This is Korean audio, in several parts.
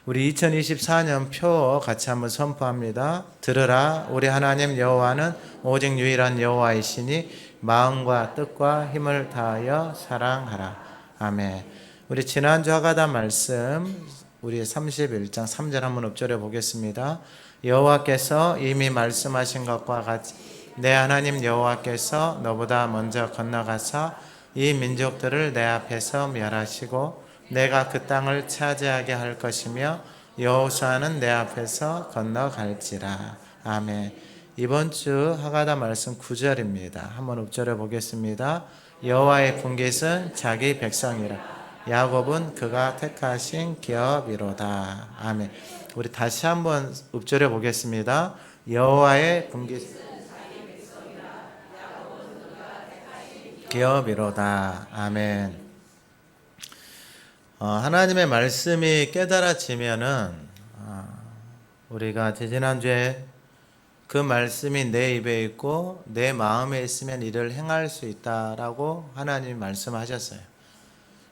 우리 2024년 표 같이 한번 선포합니다. 들으라, 우리 하나님 여호와는 오직 유일한 여호와이시니 마음과 뜻과 힘을 다하여 사랑하라. 아멘. 우리 지난주 하가다 말씀 우리 31장 3절 한번 읊조려 보겠습니다. 여호와께서 이미 말씀하신 것과 같이 내 하나님 여호와께서 너보다 먼저 건너가서 이 민족들을 내 앞에서 멸하시고 내가 그 땅을 차지하게 할 것이며 여호수아는 내 앞에서 건너갈지라. 아멘. 이번 주 하가다 말씀 9절입니다. 한번 읊조려 보겠습니다. 여호와의 분깃은 자기 백성이라 야곱은 그가 택하신 기업이로다. 아멘. 우리 다시 한번 읊조려 보겠습니다. 여호와의 분깃은 기업이로다. 아멘. 하나님의 말씀이 깨달아지면은 우리가 지난주에 그 말씀이 내 입에 있고 내 마음에 있으면 이를 행할 수 있다라고 하나님이 말씀하셨어요.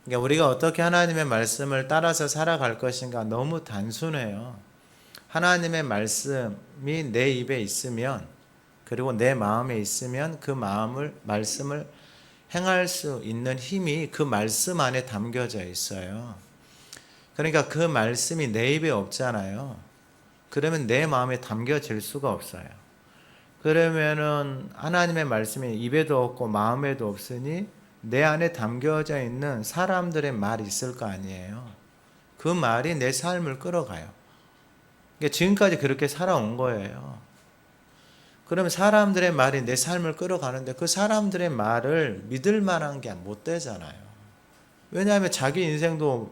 그러니까 우리가 어떻게 하나님의 말씀을 따라서 살아갈 것인가 너무 단순해요. 하나님의 말씀이 내 입에 있으면 그리고 내 마음에 있으면 그 말씀을 행할 수 있는 힘이 그 말씀 안에 담겨져 있어요. 그러니까 그 말씀이 내 입에 없잖아요. 그러면 내 마음에 담겨질 수가 없어요. 그러면은 하나님의 말씀이 입에도 없고 마음에도 없으니 내 안에 담겨져 있는 사람들의 말이 있을 거 아니에요. 그 말이 내 삶을 끌어가요. 그러니까 지금까지 그렇게 살아온 거예요. 그러면 사람들의 말이 내 삶을 끌어가는데 그 사람들의 말을 믿을 만한 게 못 되잖아요. 왜냐하면 자기 인생도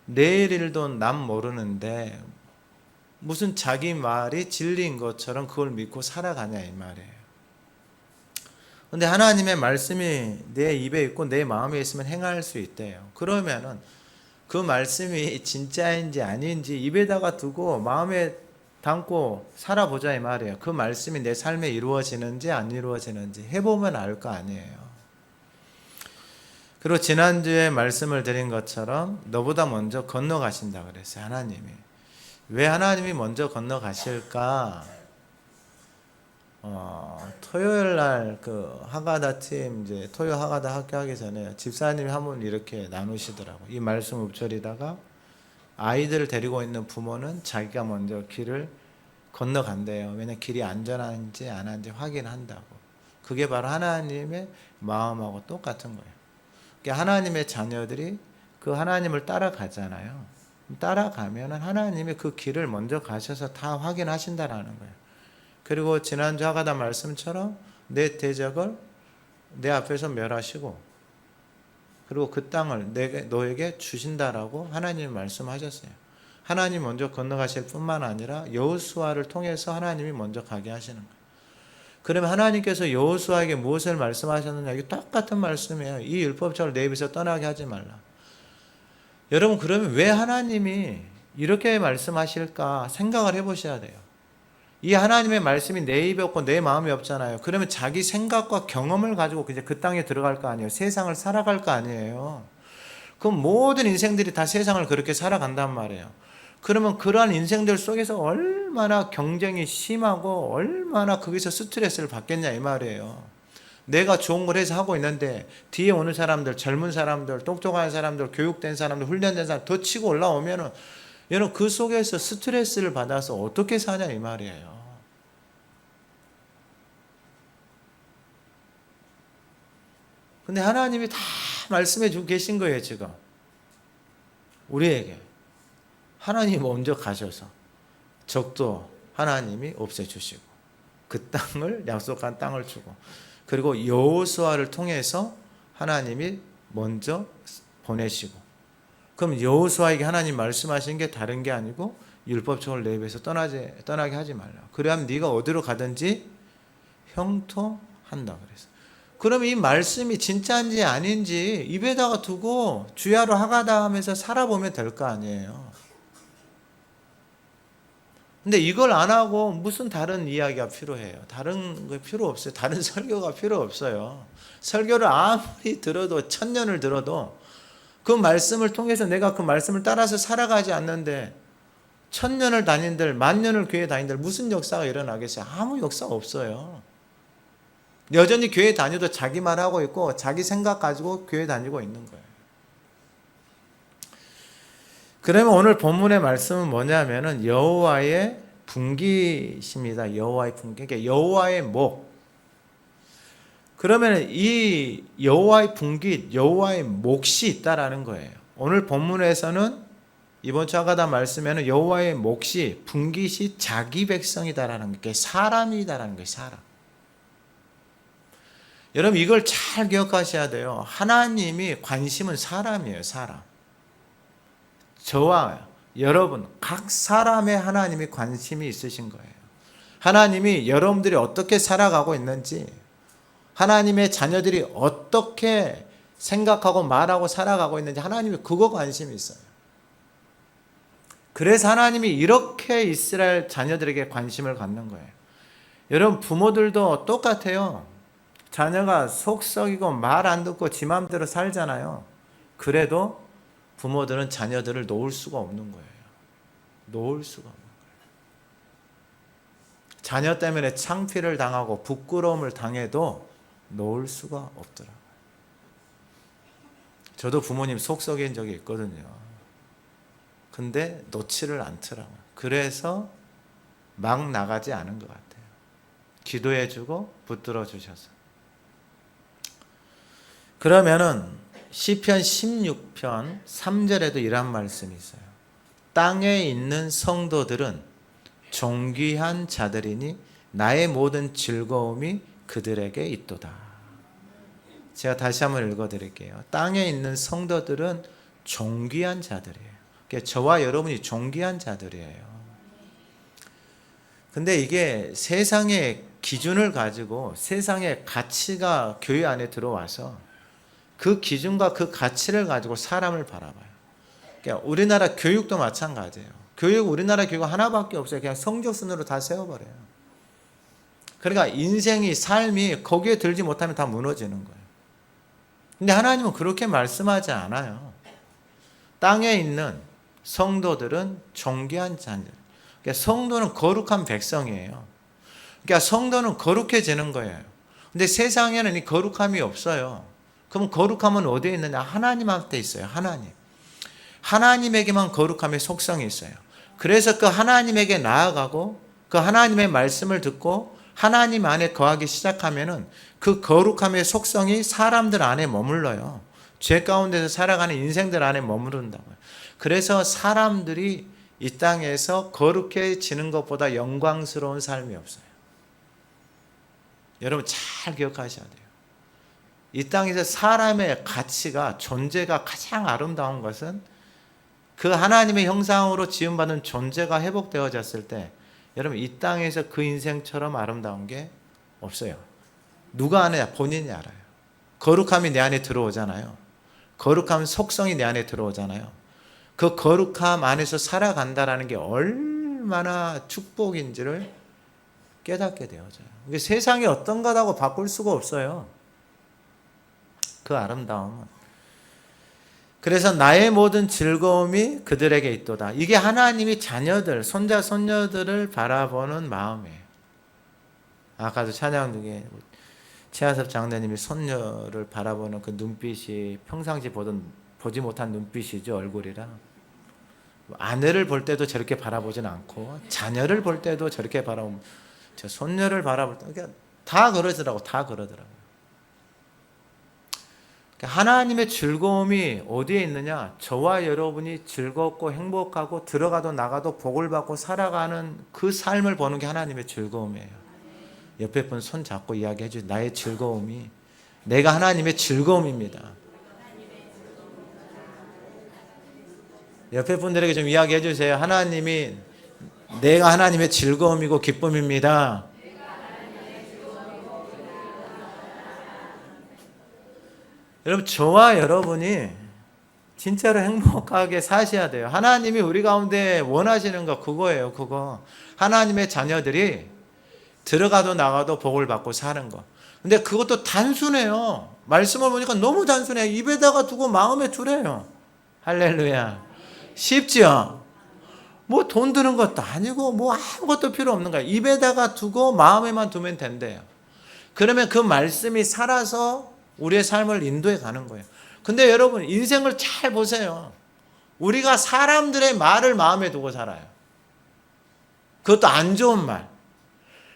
내일 일도 남 모르는데 무슨 자기 말이 진리인 것처럼 그걸 믿고 살아가냐 이 말이에요. 그런데 하나님의 말씀이 내 입에 있고 내 마음에 있으면 행할 수 있대요. 그러면은 그 말씀이 진짜인지 아닌지 입에다가 두고 마음에 담고 살아보자 이 말이에요. 그 말씀이 내 삶에 이루어지는지 안 이루어지는지 해보면 알 거 아니에요. 그리고 지난주에 말씀을 드린 것처럼 너보다 먼저 건너가신다 그랬어요. 하나님이. 왜 하나님이 먼저 건너가실까? 토요일 날 그 하가다 팀 이제 토요 하가다 학교하기 전에 집사님이 한번 이렇게 나누시더라고요. 이 말씀 읊조리다가 아이들을 데리고 있는 부모는 자기가 먼저 길을 건너간대요. 왜냐하면 길이 안전한지 안 한지 확인한다고. 그게 바로 하나님의 마음하고 똑같은 거예요. 그러니까 하나님의 자녀들이 그 하나님을 따라가잖아요. 따라가면 하나님이 그 길을 먼저 가셔서 다 확인하신다라는 거예요. 그리고 지난주 하가다 말씀처럼 내 대적을 내 앞에서 멸하시고 그리고 그 땅을 너에게 주신다라고 하나님이 말씀하셨어요. 하나님 먼저 건너가실 뿐만 아니라 여호수아를 통해서 하나님이 먼저 가게 하시는 거예요. 그러면 하나님께서 여호수아에게 무엇을 말씀하셨느냐? 이게 똑같은 말씀이에요. 이 율법책을 내 입에서 떠나게 하지 말라. 여러분 그러면 왜 하나님이 이렇게 말씀하실까 생각을 해보셔야 돼요. 이 하나님의 말씀이 내 입에 없고 내 마음에 없잖아요. 그러면 자기 생각과 경험을 가지고 이제 그 땅에 들어갈 거 아니에요. 세상을 살아갈 거 아니에요. 그럼 모든 인생들이 다 세상을 그렇게 살아간단 말이에요. 그러면 그러한 인생들 속에서 얼마나 경쟁이 심하고 얼마나 거기서 스트레스를 받겠냐 이 말이에요. 내가 좋은 걸 해서 하고 있는데 뒤에 오는 사람들, 젊은 사람들, 똑똑한 사람들, 교육된 사람들, 훈련된 사람들 더 치고 올라오면은 여러분 그 속에서 스트레스를 받아서 어떻게 사냐 이 말이에요. 근데 하나님이 다 말씀해 주고 계신 거예요 지금. 우리에게 하나님이 먼저 가셔서 적도 하나님이 없애주시고 그 땅을 약속한 땅을 주고 그리고 여호수아를 통해서 하나님이 먼저 보내시고 그럼 여호수아에게 하나님 말씀하신 게 다른 게 아니고 율법책을 내 입에서 떠나게 하지 말라. 그래야면 네가 어디로 가든지 형통한다 그랬어요. 그럼 이 말씀이 진짜인지 아닌지 입에다가 두고 주야로 하가다 하면서 살아보면 될 거 아니에요. 근데 이걸 안 하고 무슨 다른 이야기가 필요해요? 다른 거 필요 없어요. 다른 설교가 필요 없어요. 설교를 아무리 들어도 1000년을 들어도 그 말씀을 통해서 내가 그 말씀을 따라서 살아가지 않는데 천년을 다닌들, 만년을 교회 다닌들 무슨 역사가 일어나겠어요? 아무 역사 없어요. 여전히 교회 다녀도 자기 말하고 있고 자기 생각 가지고 교회 다니고 있는 거예요. 그러면 오늘 본문의 말씀은 뭐냐면은 여호와의 분깃입니다. 여호와의 분깃. 그러니까 여호와의 목. 그러면 이 여호와의 분깃, 여호와의 몫이 있다라는 거예요. 오늘 본문에서는 이번 주 하가다 말씀에는 여호와의 몫이 분깃이 자기 백성이다라는 게 사람이다라는 거예요. 사람. 여러분 이걸 잘 기억하셔야 돼요. 하나님이 관심은 사람이에요. 사람. 저와 여러분 각 사람의 하나님이 관심이 있으신 거예요. 하나님이 여러분들이 어떻게 살아가고 있는지, 하나님의 자녀들이 어떻게 생각하고 말하고 살아가고 있는지 하나님이 그거 관심이 있어요. 그래서 하나님이 이렇게 이스라엘 자녀들에게 관심을 갖는 거예요. 여러분 부모들도 똑같아요. 자녀가 속 썩이고 말 안 듣고 지 마음대로 살잖아요. 그래도 부모들은 자녀들을 놓을 수가 없는 거예요. 놓을 수가 없는 거예요. 자녀 때문에 창피를 당하고 부끄러움을 당해도 놓을 수가 없더라고요. 저도 부모님 속 썩인 적이 있거든요. 근데 놓지를 않더라고요. 그래서 막 나가지 않은 것 같아요. 기도해주고 붙들어 주셔서. 그러면은 시편 16편 3절에도 이런 말씀이 있어요. 땅에 있는 성도들은 존귀한 자들이니 나의 모든 즐거움이 그들에게 있도다. 제가 다시 한번 읽어드릴게요. 땅에 있는 성도들은 존귀한 자들이에요. 그러니까 저와 여러분이 존귀한 자들이에요. 근데 이게 세상의 기준을 가지고 세상의 가치가 교회 안에 들어와서 그 기준과 그 가치를 가지고 사람을 바라봐요. 그러니까 우리나라 교육도 마찬가지예요. 우리나라 교육 하나밖에 없어요. 그냥 성적 순으로 다 세워버려요. 그러니까 인생이, 삶이 거기에 들지 못하면 다 무너지는 거예요. 근데 하나님은 그렇게 말씀하지 않아요. 땅에 있는 성도들은 존귀한 자들. 그러니까 성도는 거룩한 백성이에요. 그러니까 성도는 거룩해지는 거예요. 근데 세상에는 이 거룩함이 없어요. 그럼 거룩함은 어디에 있느냐? 하나님한테 있어요. 하나님에게만 거룩함의 속성이 있어요. 그래서 그 하나님에게 나아가고 그 하나님의 말씀을 듣고 하나님 안에 거하기 시작하면은 그 거룩함의 속성이 사람들 안에 머물러요. 죄 가운데서 살아가는 인생들 안에 머무른다고요. 그래서 사람들이 이 땅에서 거룩해지는 것보다 영광스러운 삶이 없어요. 여러분 잘 기억하셔야 돼요. 이 땅에서 사람의 가치가, 존재가 가장 아름다운 것은 그 하나님의 형상으로 지음받은 존재가 회복되어졌을 때 여러분 이 땅에서 그 인생처럼 아름다운 게 없어요. 누가 아느냐? 본인이 알아요. 거룩함이 내 안에 들어오잖아요. 거룩함 속성이 내 안에 들어오잖아요. 그 거룩함 안에서 살아간다는 게 얼마나 축복인지를 깨닫게 되어져요. 이게 세상이 어떤 거라고 바꿀 수가 없어요. 그 아름다움은. 그래서 나의 모든 즐거움이 그들에게 있도다. 이게 하나님이 자녀들, 손자, 손녀들을 바라보는 마음이에요. 아까도 찬양 중에 최하섭 장로님이 손녀를 바라보는 그 눈빛이 평상시 보지 못한 눈빛이죠. 얼굴이라. 아내를 볼 때도 저렇게 바라보진 않고 자녀를 볼 때도 저렇게 바라보면 저 손녀를 바라볼 때 그러니까 다 그러더라고요. 하나님의 즐거움이 어디에 있느냐? 저와 여러분이 즐겁고 행복하고 들어가도 나가도 복을 받고 살아가는 그 삶을 보는 게 하나님의 즐거움이에요. 옆에 분 손 잡고 이야기해 주세요. 나의 즐거움이, 내가 하나님의 즐거움입니다. 옆에 분들에게 좀 이야기해 주세요. 하나님이, 내가 하나님의 즐거움이고 기쁨입니다. 여러분 저와 여러분이 진짜로 행복하게 사셔야 돼요. 하나님이 우리 가운데 원하시는 거 그거예요. 그거 하나님의 자녀들이 들어가도 나가도 복을 받고 사는 거. 근데 그것도 단순해요. 말씀을 보니까 너무 단순해요. 입에다가 두고 마음에 두래요. 할렐루야. 쉽죠? 뭐 돈 드는 것도 아니고 뭐 아무것도 필요 없는 거예요. 입에다가 두고 마음에만 두면 된대요. 그러면 그 말씀이 살아서 우리의 삶을 인도해 가는 거예요. 근데 여러분 인생을 잘 보세요. 우리가 사람들의 말을 마음에 두고 살아요. 그것도 안 좋은 말.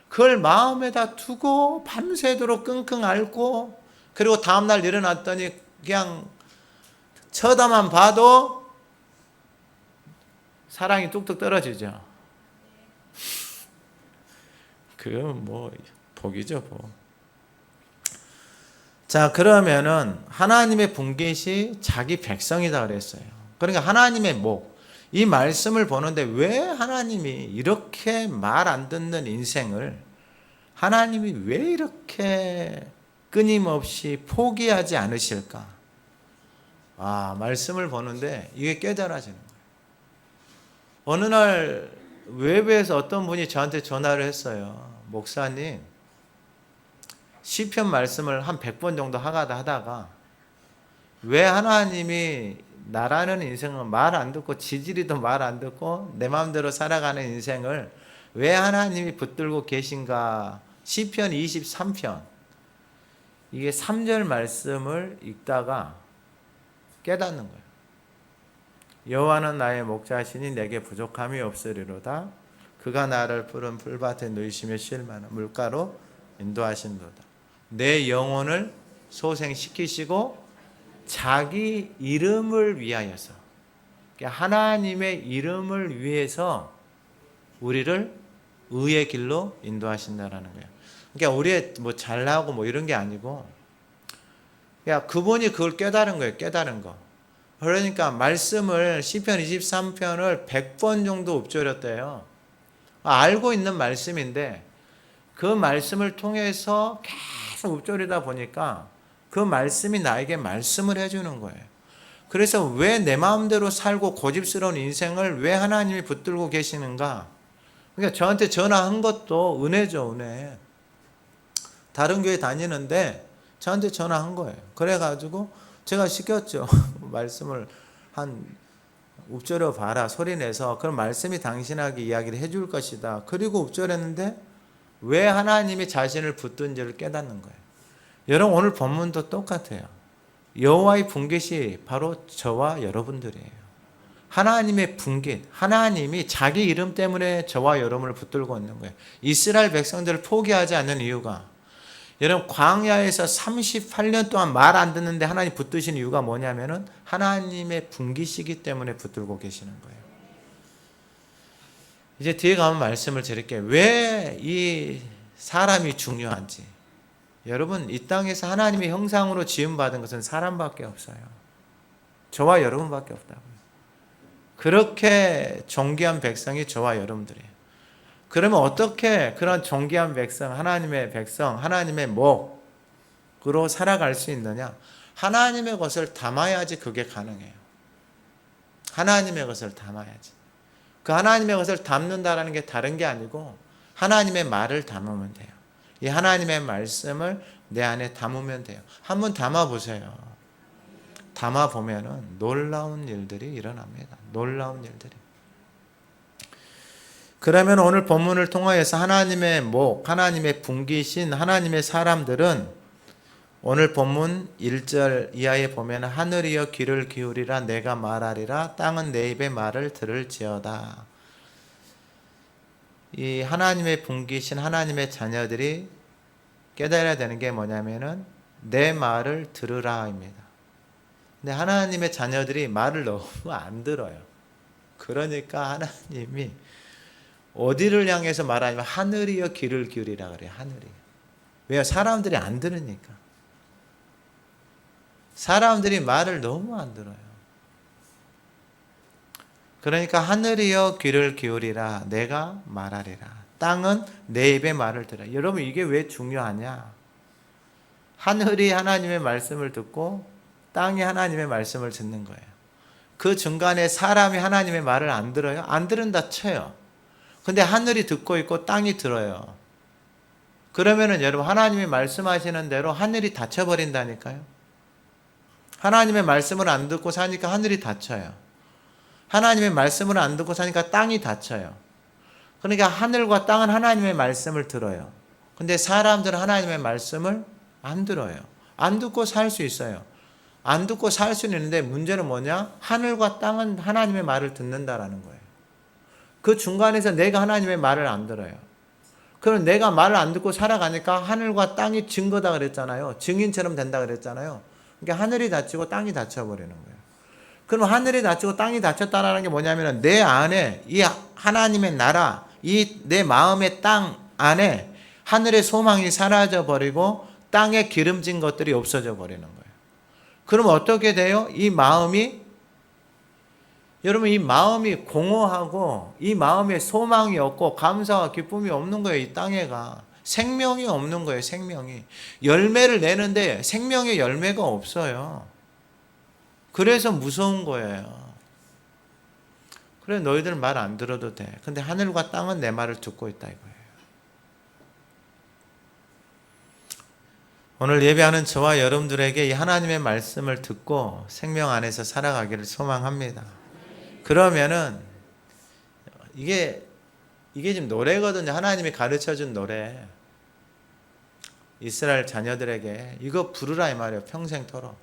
그걸 마음에다 두고 밤새도록 끙끙 앓고, 그리고 다음날 일어났더니 그냥 쳐다만 봐도 사랑이 뚝뚝 떨어지죠. 그건 뭐 복이죠, 복. 자, 그러면은 하나님의 분깃이 자기 백성이다 그랬어요. 그러니까 하나님의 목, 이 말씀을 보는데 왜 하나님이 이렇게 말 안 듣는 인생을 하나님이 왜 이렇게 끊임없이 포기하지 않으실까? 말씀을 보는데 이게 깨달아지는 거예요. 어느 날 외부에서 어떤 분이 저한테 전화를 했어요. 목사님, 시편 말씀을 한 100번 정도 하다가 왜 하나님이 나라는 인생은 말 안 듣고 지지리도 말 안 듣고 내 마음대로 살아가는 인생을 왜 하나님이 붙들고 계신가? 시편 23편 이게 3절 말씀을 읽다가 깨닫는 거예요. 여호와는 나의 목자시니 내게 부족함이 없으리로다. 그가 나를 푸른 풀밭에 누이시며 쉴 만한 물가로 인도하신도다. 내 영혼을 소생시키시고 자기 이름을 위하여서, 하나님의 이름을 위해서 우리를 의의 길로 인도하신다라는 거예요. 그러니까 우리의 뭐 잘나고 뭐 이런 게 아니고, 그분이 그걸 깨달은 거예요. 깨달은 거. 그러니까 말씀을 시편 23편을 100번 정도 읊조렸대요. 알고 있는 말씀인데 그 말씀을 통해서 계속 읊조리다 보니까 그 말씀이 나에게 말씀을 해주는 거예요. 그래서 왜 내 마음대로 살고 고집스러운 인생을 왜 하나님이 붙들고 계시는가? 그러니까 저한테 전화한 것도 은혜죠, 은혜. 다른 교회 다니는데 저한테 전화한 거예요. 그래가지고 제가 시켰죠. 말씀을 읊조려 봐라, 소리내서. 그럼 말씀이 당신에게 이야기를 해줄 것이다. 그리고 읊조렸는데 왜 하나님이 자신을 붙든지를 깨닫는 거예요. 여러분 오늘 본문도 똑같아요. 여호와의 분깃이 바로 저와 여러분들이에요. 하나님의 분깃, 하나님이 자기 이름 때문에 저와 여러분을 붙들고 있는 거예요. 이스라엘 백성들을 포기하지 않는 이유가, 여러분 광야에서 38년 동안 말 안 듣는데 하나님 붙드신 이유가 뭐냐면은 하나님의 분깃이기 때문에 붙들고 계시는 거예요. 이제 뒤에 가면 말씀을 드릴게요. 왜 이 사람이 중요한지. 여러분 이 땅에서 하나님의 형상으로 지음받은 것은 사람밖에 없어요. 저와 여러분밖에 없다고요. 그렇게 존귀한 백성이 저와 여러분들이에요. 그러면 어떻게 그런 존귀한 백성, 하나님의 백성, 하나님의 목으로 살아갈 수 있느냐? 하나님의 것을 담아야지 그게 가능해요. 하나님의 것을 담아야지. 그 하나님의 것을 담는다라는 게 다른 게 아니고 하나님의 말을 담으면 돼요. 이 하나님의 말씀을 내 안에 담으면 돼요. 한번 담아보세요. 담아보면은 놀라운 일들이 일어납니다. 놀라운 일들이. 그러면 오늘 본문을 통하여서 하나님의 목, 하나님의 분깃인 하나님의 사람들은 오늘 본문 1절 이하에 보면 하늘이여 귀를 기울이라 내가 말하리라 땅은 내 입의 말을 들을지어다. 이 하나님의 분깃인 하나님의 자녀들이 깨달아야 되는 게 뭐냐면은 내 말을 들으라입니다. 근데 하나님의 자녀들이 말을 너무 안 들어요. 그러니까 하나님이 어디를 향해서 말하냐면 하늘이여 귀를 기울이라 그래요. 하늘이. 왜요? 사람들이 안 들으니까. 사람들이 말을 너무 안 들어요. 그러니까 하늘이여 귀를 기울이라 내가 말하리라. 땅은 내 입의 말을 들으라. 여러분 이게 왜 중요하냐? 하늘이 하나님의 말씀을 듣고 땅이 하나님의 말씀을 듣는 거예요. 그 중간에 사람이 하나님의 말을 안 들어요? 안 들은다 쳐요. 근데 하늘이 듣고 있고 땅이 들어요. 그러면은 여러분 하나님이 말씀하시는 대로 하늘이 닫혀버린다니까요. 하나님의 말씀을 안 듣고 사니까 하늘이 닫혀요. 하나님의 말씀을 안 듣고 사니까 땅이 닫혀요. 그러니까 하늘과 땅은 하나님의 말씀을 들어요. 근데 사람들은 하나님의 말씀을 안 들어요. 안 듣고 살 수 있어요. 안 듣고 살 수는 있는데 문제는 뭐냐? 하늘과 땅은 하나님의 말을 듣는다라는 거예요. 그 중간에서 내가 하나님의 말을 안 들어요. 그럼 내가 말을 안 듣고 살아가니까 하늘과 땅이 증거다 그랬잖아요. 증인처럼 된다 그랬잖아요. 그러니까 하늘이 닫히고 땅이 닫혀버리는 거예요. 그럼 하늘이 닫히고 땅이 닫혔다는 게 뭐냐면 내 안에 이 하나님의 나라, 이 내 마음의 땅 안에 하늘의 소망이 사라져 버리고 땅에 기름진 것들이 없어져 버리는 거예요. 그럼 어떻게 돼요? 이 마음이, 여러분, 이 마음이 공허하고 이 마음에 소망이 없고 감사와 기쁨이 없는 거예요. 이 땅에가 생명이 없는 거예요. 생명이 열매를 내는데 생명의 열매가 없어요. 그래서 무서운 거예요. 그래, 너희들 말 안 들어도 돼. 근데 하늘과 땅은 내 말을 듣고 있다 이거예요. 오늘 예배하는 저와 여러분들에게 이 하나님의 말씀을 듣고 생명 안에서 살아가기를 소망합니다. 그러면은 이게 지금 노래거든요. 하나님이 가르쳐준 노래. 이스라엘 자녀들에게 이거 부르라 이 말이에요. 평생토록.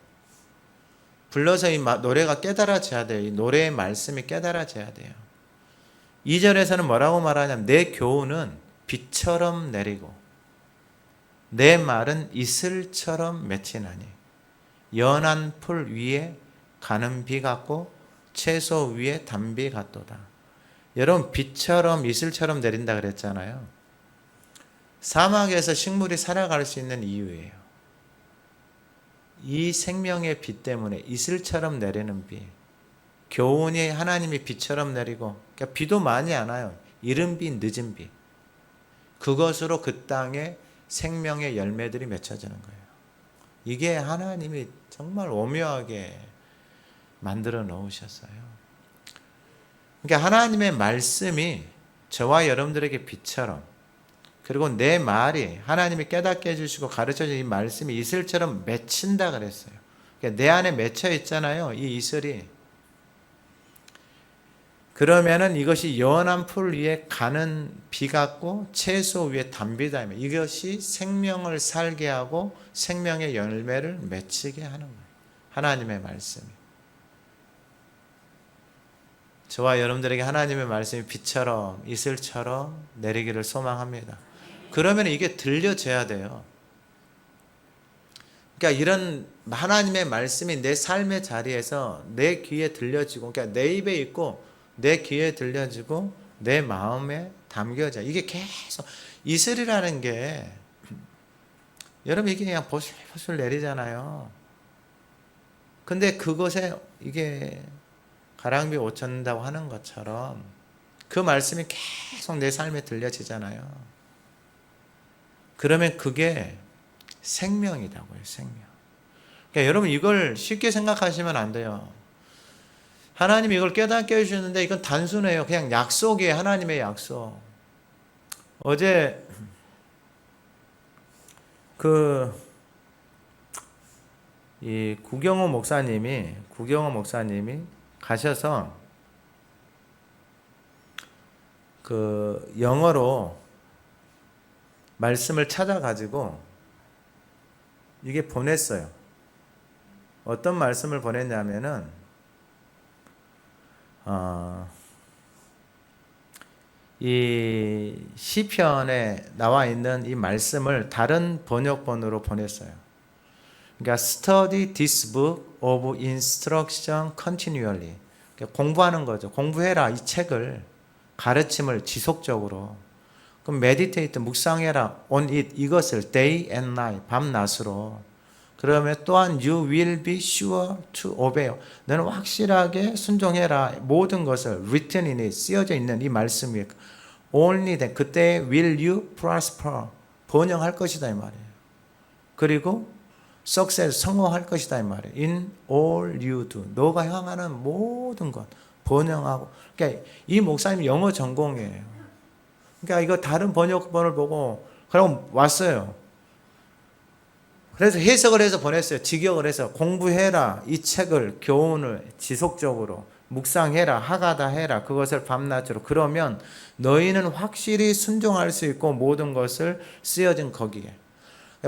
불러서 이 노래가 깨달아져야 돼요. 이 노래의 말씀이 깨달아져야 돼요. 2절에서는 뭐라고 말하냐면 내 교훈은 비처럼 내리고 내 말은 이슬처럼 맺히나니 연한 풀 위에 가는 비 같고 채소 위에 단비 같도다. 여러분, 비처럼 이슬처럼 내린다 그랬잖아요. 사막에서 식물이 살아갈 수 있는 이유예요. 이 생명의 비 때문에 이슬처럼 내리는 비. 교훈이 하나님이 비처럼 내리고, 그러니까 비도 많이 안 와요. 이른 비, 늦은 비. 그것으로 그 땅에 생명의 열매들이 맺혀지는 거예요. 이게 하나님이 정말 오묘하게 만들어 놓으셨어요. 그러니까 하나님의 말씀이 저와 여러분들에게 빛처럼, 그리고 내 말이 하나님이 깨닫게 해주시고 가르쳐준 이 말씀이 이슬처럼 맺힌다 그랬어요. 그러니까 내 안에 맺혀 있잖아요. 이 이슬이. 그러면은 이것이 연한 풀 위에 가는 비 같고 채소 위에 단비다. 이것이 생명을 살게 하고 생명의 열매를 맺히게 하는 거예요. 하나님의 말씀이. 저와 여러분들에게 하나님의 말씀이 비처럼 이슬처럼 내리기를 소망합니다. 그러면 이게 들려져야 돼요. 그러니까 이런 하나님의 말씀이 내 삶의 자리에서 내 귀에 들려지고, 그러니까 내 입에 있고 내 귀에 들려지고 내 마음에 담겨져. 이게 계속 이슬이라는 게, 여러분, 이게 그냥 보슬보슬 내리잖아요. 근데 그것에 이게 가랑비 옷 젖는다고 하는 것처럼 그 말씀이 계속 내 삶에 들려지잖아요. 그러면 그게 생명이라고요. 생명. 그러니까 여러분, 이걸 쉽게 생각하시면 안 돼요. 하나님이 이걸 깨닫게 해주셨는데 이건 단순해요. 그냥 약속이에요. 하나님의 약속. 어제 이 구경호 목사님이 가셔서 영어로 말씀을 찾아가지고 이게 보냈어요. 어떤 말씀을 보냈냐면은 이 시편에 나와 있는 이 말씀을 다른 번역본으로 보냈어요. 그러니까 study this book of instruction continually. 그러니까 공부하는 거죠. 공부해라, 이 책을, 가르침을 지속적으로. 그럼 meditate, 묵상해라, on it, 이것을 day and night, 밤낮으로. 그러면 또한 you will be sure to obey. 너는 확실하게 순종해라. 모든 것을 written in it, 쓰여져 있는 이 말씀이 only then, 그때 will you prosper, 번영할 것이다 이 말이에요. 그리고 success, 성공할 것이다 이 말이에요. in all you do, 너가 향하는 모든 것 번영하고. 그러니까 이 목사님 영어 전공이에요. 그러니까 이거 다른 번역본을 보고 그럼 왔어요. 그래서 해석을 해서 보냈어요. 직역을 해서 공부해라, 이 책을, 교훈을 지속적으로. 묵상해라, 하가다 해라, 그것을 밤낮으로. 그러면 너희는 확실히 순종할 수 있고 모든 것을 쓰여진 거기에.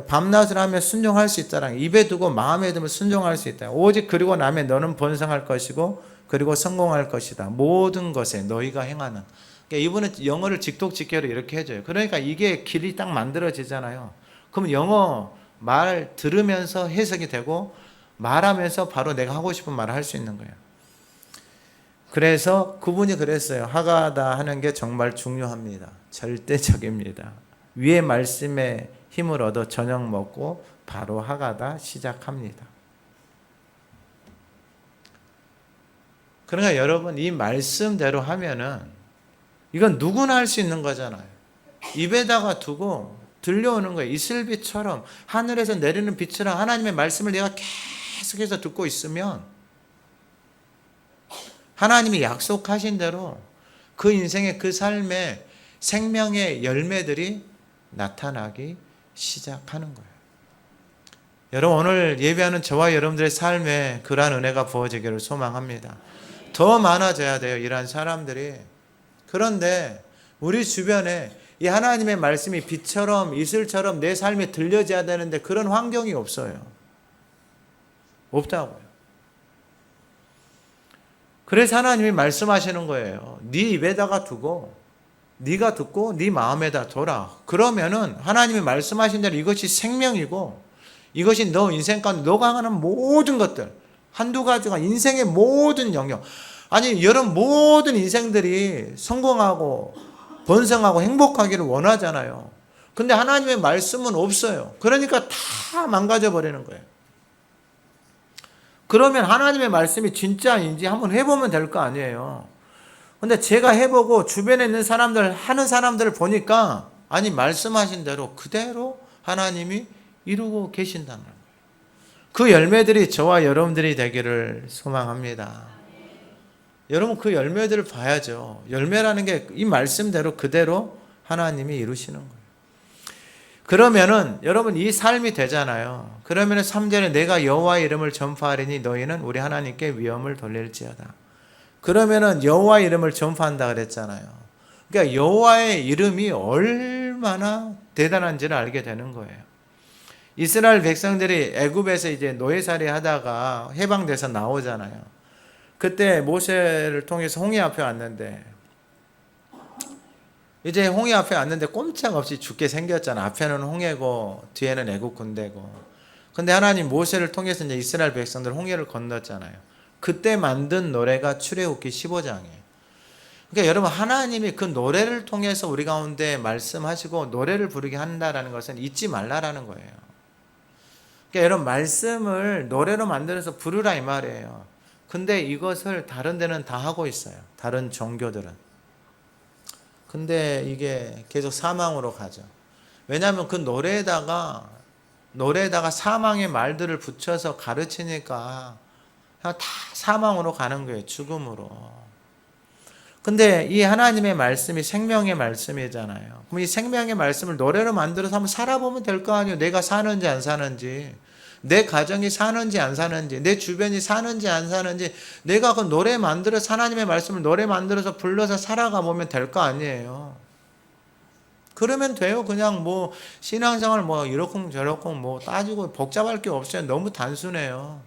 밤낮을 하면 순종할 수 있다라. 입에 두고 마음에 두면 순종할 수 있다. 오직 그리고 나면 너는 번성할 것이고 그리고 성공할 것이다. 모든 것에 너희가 행하는. 그러니까 이분은 영어를 직독직해로 이렇게 해줘요. 그러니까 이게 길이 딱 만들어지잖아요. 그럼 영어 말 들으면서 해석이 되고 말하면서 바로 내가 하고 싶은 말을 할 수 있는 거예요. 그래서 그분이 그랬어요. 하가다 하는 게 정말 중요합니다. 절대적입니다. 위의 말씀에 힘을 얻어 저녁 먹고 바로 하가다 시작합니다. 그러니까 여러분 이 말씀대로 하면은 이건 누구나 할 수 있는 거잖아요. 입에다가 두고 들려오는 거예요. 이슬비처럼 하늘에서 내리는 빛처럼 하나님의 말씀을 내가 계속해서 듣고 있으면 하나님이 약속하신 대로 그 인생의 그 삶의 생명의 열매들이 나타나기 시작하는 거예요. 여러분 오늘 예배하는 저와 여러분들의 삶에 그러한 은혜가 부어지기를 소망합니다. 더 많아져야 돼요. 이러한 사람들이. 그런데 우리 주변에 이 하나님의 말씀이 빛처럼 이슬처럼 내 삶에 들려져야 되는데 그런 환경이 없어요. 없다고요. 그래서 하나님이 말씀하시는 거예요. 네 입에다가 두고 네가 듣고 네 마음에다 둬라. 그러면은 하나님이 말씀하신 대로 이것이 생명이고 이것이 너 인생 가운데 너가 하는 모든 것들 한두 가지가 인생의 모든 영역. 아니 여러분 모든 인생들이 성공하고 번성하고 행복하기를 원하잖아요. 근데 하나님의 말씀은 없어요. 그러니까 다 망가져 버리는 거예요. 그러면 하나님의 말씀이 진짜인지 한번 해보면 될 거 아니에요. 근데 제가 해보고 주변에 있는 사람들 하는 사람들을 보니까 아니 말씀하신 대로 그대로 하나님이 이루고 계신다는 거예요. 그 열매들이 저와 여러분들이 되기를 소망합니다. 여러분 그 열매들을 봐야죠. 열매라는 게 이 말씀대로 그대로 하나님이 이루시는 거예요. 그러면은 여러분 이 삶이 되잖아요. 그러면은 3절에 내가 여호와의 이름을 전파하리니 너희는 우리 하나님께 위엄을 돌릴지어다. 그러면은 여호와의 이름을 전파한다 그랬잖아요. 그러니까 여호와의 이름이 얼마나 대단한지를 알게 되는 거예요. 이스라엘 백성들이 애굽에서 이제 노예살이 하다가 해방돼서 나오잖아요. 그때 모세를 통해서 홍해 앞에 왔는데 이제 홍해 앞에 왔는데 꼼짝없이 죽게 생겼잖아. 앞에는 홍해고 뒤에는 애굽 군대고. 근데 하나님 모세를 통해서 이제 이스라엘 백성들 홍해를 건넜잖아요. 그때 만든 노래가 출애굽기 15장이에요. 그러니까 여러분 하나님이 그 노래를 통해서 우리 가운데 말씀하시고 노래를 부르게 한다라는 것은 잊지 말라라는 거예요. 그러니까 여러분 말씀을 노래로 만들어서 부르라 이 말이에요. 근데 이것을 다른 데는 다 하고 있어요. 다른 종교들은. 근데 이게 계속 사망으로 가죠. 왜냐하면 그 노래에다가 사망의 말들을 붙여서 가르치니까 다 사망으로 가는 거예요. 죽음으로. 근데 이 하나님의 말씀이 생명의 말씀이잖아요. 그럼 이 생명의 말씀을 노래로 만들어서 한번 살아보면 될 거 아니에요. 내가 사는지 안 사는지, 내 가정이 사는지 안 사는지, 내 주변이 사는지 안 사는지, 내가 그 노래 만들어서 하나님의 말씀을 노래 만들어서 불러서 살아가 보면 될 거 아니에요. 그러면 돼요. 그냥 뭐 신앙생활 뭐 이렇쿵 저렇쿵 뭐 따지고 복잡할 게 없어요. 너무 단순해요.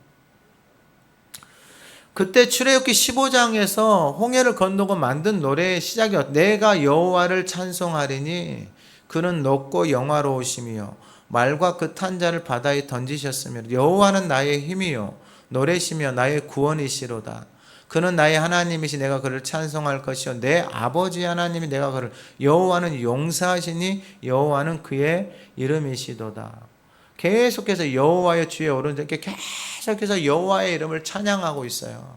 그때 출애굽기 15장에서 홍해를 건너고 만든 노래의 시작이었. 내가 여호와를 찬송하리니 그는 높고 영화로우시며 말과 그 탄자를 바다에 던지셨으며 여호와는 나의 힘이요 노래시며 나의 구원이시로다. 그는 나의 하나님이시 내가 그를 찬송할 것이요 내 아버지 하나님이 내가 그를 여호와는 용사하시니 여호와는 그의 이름이시도다. 계속해서 여호와의 주의 오른쪽에 계속해서 여호와의 이름을 찬양하고 있어요.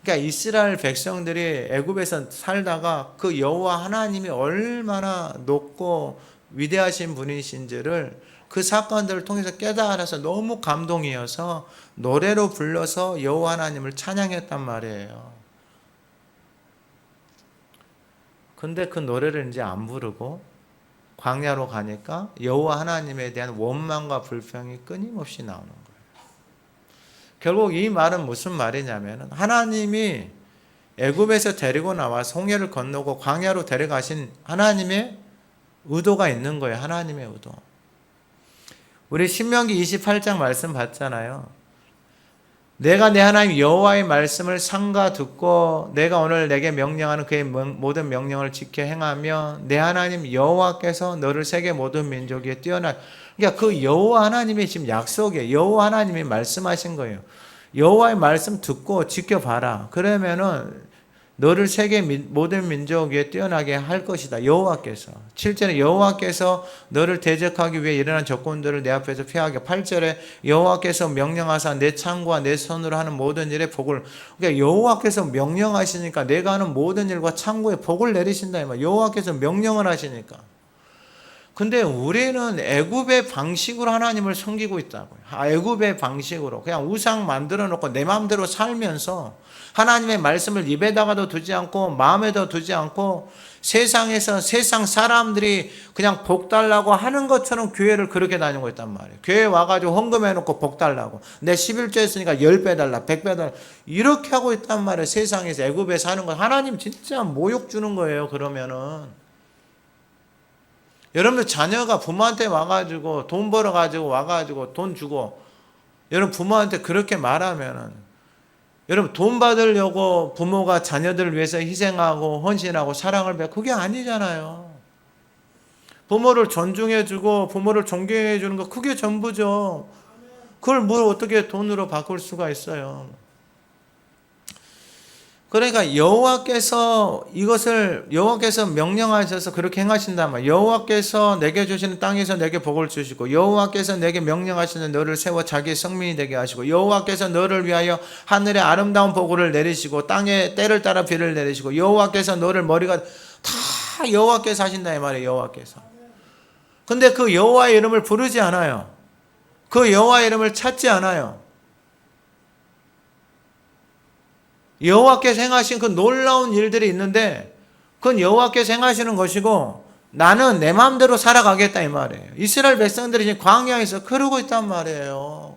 그러니까 이스라엘 백성들이 애굽에서 살다가 그 여호와 하나님이 얼마나 높고 위대하신 분이신지를 그 사건들을 통해서 깨달아서 너무 감동이어서 노래로 불러서 여호와 하나님을 찬양했단 말이에요. 근데 그 노래를 이제 안 부르고 광야로 가니까 여호와 하나님에 대한 원망과 불평이 끊임없이 나오는 거예요. 결국 이 말은 무슨 말이냐면 하나님이 애굽에서 데리고 나와 홍해를 건너고 광야로 데려가신 하나님의 의도가 있는 거예요. 하나님의 의도. 우리 신명기 28장 말씀 봤잖아요. 내가 내 하나님 여호와의 말씀을 삼가 듣고 내가 오늘 내게 명령하는 그의 모든 명령을 지켜 행하며 내 하나님 여호와께서 너를 세계 모든 민족에 뛰어난, 그러니까 그 여호와 하나님이 지금 약속이에요. 여호와 하나님이 말씀하신 거예요. 여호와의 말씀 듣고 지켜봐라. 그러면은 너를 세계 모든 민족 위에 뛰어나게 할 것이다. 여호와께서. 7절에 여호와께서 너를 대적하기 위해 일어난 적군들을 내 앞에서 피하게. 8절에 여호와께서 명령하사 내 창과 내 손으로 하는 모든 일에 복을. 그러니까 여호와께서 명령하시니까 내가 하는 모든 일과 창고에 복을 내리신다. 여호와께서 명령을 하시니까. 근데 우리는 애굽의 방식으로 하나님을 섬기고 있다고요. 애굽의 방식으로 그냥 우상 만들어 놓고 내 마음대로 살면서 하나님의 말씀을 입에다가도 두지 않고 마음에도 두지 않고 세상에서 세상 사람들이 그냥 복 달라고 하는 것처럼 교회를 그렇게 다니고 있단 말이에요. 교회 와가지고 헌금해 놓고 복 달라고, 내 11조 했으니까 10배 달라 100배 달라 이렇게 하고 있단 말이에요. 세상에서 애굽에 사는 거. 하나님 진짜 모욕 주는 거예요. 그러면은 여러분들 자녀가 부모한테 와가지고 돈 벌어가지고 와가지고 돈 주고, 여러분 부모한테 그렇게 말하면은 여러분 돈 받으려고 부모가 자녀들을 위해서 희생하고 헌신하고 사랑을 베, 그게 아니잖아요. 부모를 존중해주고 부모를 존경해주는 거 그게 전부죠. 그걸 뭘 어떻게 돈으로 바꿀 수가 있어요. 그러니까 여호와께서 명령하셔서 그렇게 행하신단 말이에요. 여호와께서 내게 주시는 땅에서 내게 복을 주시고, 여호와께서 내게 명령하시는 너를 세워 자기의 성민이 되게 하시고, 여호와께서 너를 위하여 하늘에 아름다운 보고를 내리시고 땅에 때를 따라 비를 내리시고, 여호와께서 너를 머리가 다 여호와께서 하신다 이 말이에요. 여호와께서. 근데 그 여호와의 이름을 부르지 않아요. 그 여호와의 이름을 찾지 않아요. 여호와께서 행하신 그 놀라운 일들이 있는데 그건 여호와께서 행하시는 것이고 나는 내 마음대로 살아가겠다 이 말이에요. 이스라엘 백성들이 지금 광야에서 그러고 있단 말이에요.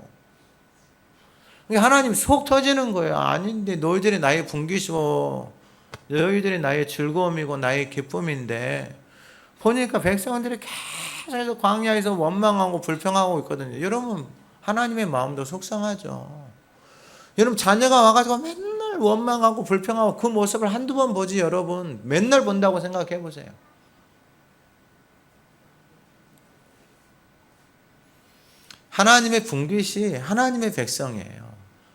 하나님 속 터지는 거예요. 아닌데 너희들이 나의 분기시고 너희들이 나의 즐거움이고 나의 기쁨인데, 보니까 백성들이 계속 광야에서 원망하고 불평하고 있거든요. 여러분 하나님의 마음도 속상하죠. 여러분 자녀가 와가지고 맨날 원망하고 불평하고 그 모습을 한두 번 보지 여러분 맨날 본다고 생각해 보세요. 하나님의 분깃이 하나님의 백성이에요.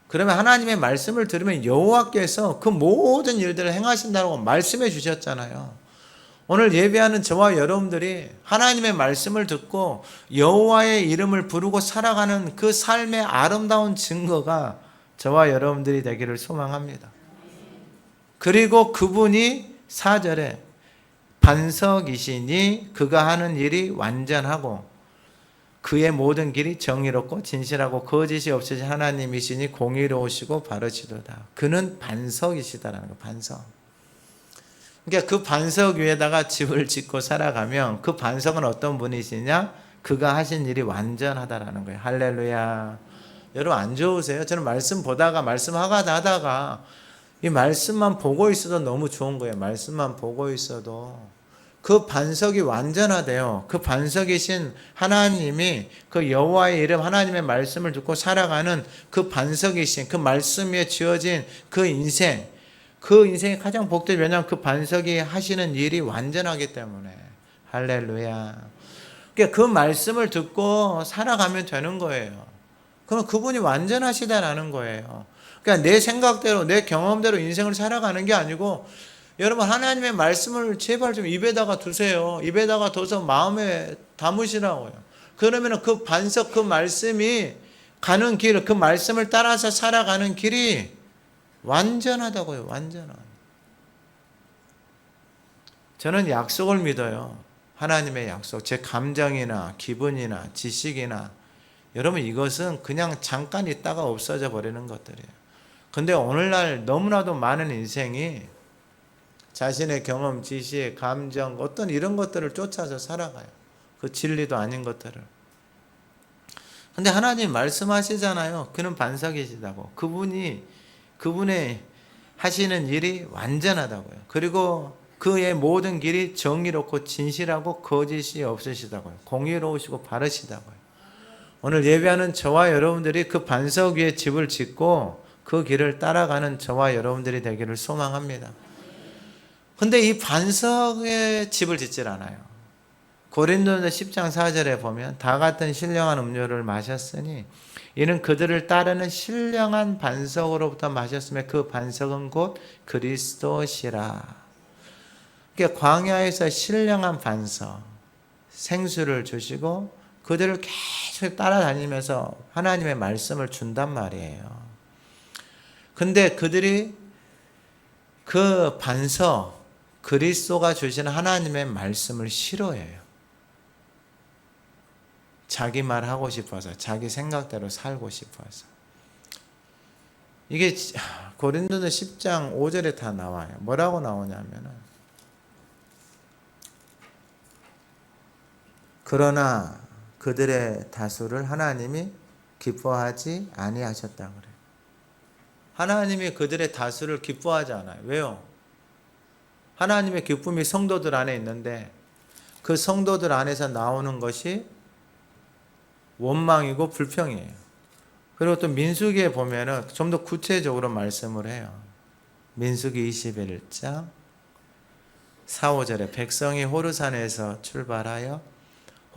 그러면 하나님의 말씀을 들으면 여호와께서 그 모든 일들을 행하신다고 말씀해 주셨잖아요. 오늘 예배하는 저와 여러분들이 하나님의 말씀을 듣고 여호와의 이름을 부르고 살아가는 그 삶의 아름다운 증거가 저와 여러분들이 되기를 소망합니다. 그리고 그분이 4절에 반석이시니 그가 하는 일이 완전하고 그의 모든 길이 정의롭고 진실하고 거짓이 없으신 하나님이시니 공의로우시고 바르시도다. 그는 반석이시다라는 거. 반석. 그러니까 그 반석 위에다가 집을 짓고 살아가면 그 반석은 어떤 분이시냐? 그가 하신 일이 완전하다라는 거예요. 할렐루야. 여러분 안 좋으세요? 저는 말씀 보다가 하다가 이 말씀만 보고 있어도 너무 좋은 거예요. 말씀만 보고 있어도 그 반석이 완전하대요. 그 반석이신 하나님이 그 여호와의 이름 하나님의 말씀을 듣고 살아가는 그 반석이신 그 말씀에 지어진 그 인생, 그 인생이 가장 복되죠. 왜냐하면 그 반석이 하시는 일이 완전하기 때문에. 할렐루야. 그러니까 그 말씀을 듣고 살아가면 되는 거예요. 그럼 그분이 완전하시다라는 거예요. 그러니까 내 생각대로 내 경험대로 인생을 살아가는 게 아니고, 여러분 하나님의 말씀을 제발 좀 입에다가 두세요. 입에다가 둬서 마음에 담으시라고요. 그러면 그 반석, 그 말씀이 가는 길, 그 말씀을 따라서 살아가는 길이 완전하다고요. 완전한. 저는 약속을 믿어요. 하나님의 약속. 제 감정이나 기분이나 지식이나, 여러분 이것은 그냥 잠깐 있다가 없어져 버리는 것들이에요. 근데 오늘날 너무나도 많은 인생이 자신의 경험, 지식, 감정, 어떤 이런 것들을 쫓아서 살아가요. 그 진리도 아닌 것들을. 근데 하나님 말씀하시잖아요. 그는 반석이시다고. 그분의 하시는 일이 완전하다고요. 그리고 그의 모든 길이 정의롭고 진실하고 거짓이 없으시다고요. 공의로우시고 바르시다고요. 오늘 예배하는 저와 여러분들이 그 반석 위에 집을 짓고 그 길을 따라가는 저와 여러분들이 되기를 소망합니다. 근데 이 반석에 집을 짓질 않아요. 고린도전서 10장 4절에 보면 다 같은 신령한 음료를 마셨으니 이는 그들을 따르는 신령한 반석으로부터 마셨으며 그 반석은 곧 그리스도시라. 그러니까 광야에서 신령한 반석, 생수를 주시고 그들을 계속 따라다니면서 하나님의 말씀을 준단 말이에요. 근데 그들이 그 반석, 그리스도가 주시는 하나님의 말씀을 싫어해요. 자기 말 하고 싶어서, 자기 생각대로 살고 싶어서. 이게 고린도서 10장 5절에 다 나와요. 뭐라고 나오냐면은 그러나 그들의 다수를 하나님이 기뻐하지 아니하셨다 그래요. 하나님이 그들의 다수를 기뻐하지 않아요. 왜요? 하나님의 기쁨이 성도들 안에 있는데 그 성도들 안에서 나오는 것이 원망이고 불평이에요. 그리고 또 민수기에 보면은 좀 더 구체적으로 말씀을 해요. 민수기 21장 4, 5절에 백성이 호르산에서 출발하여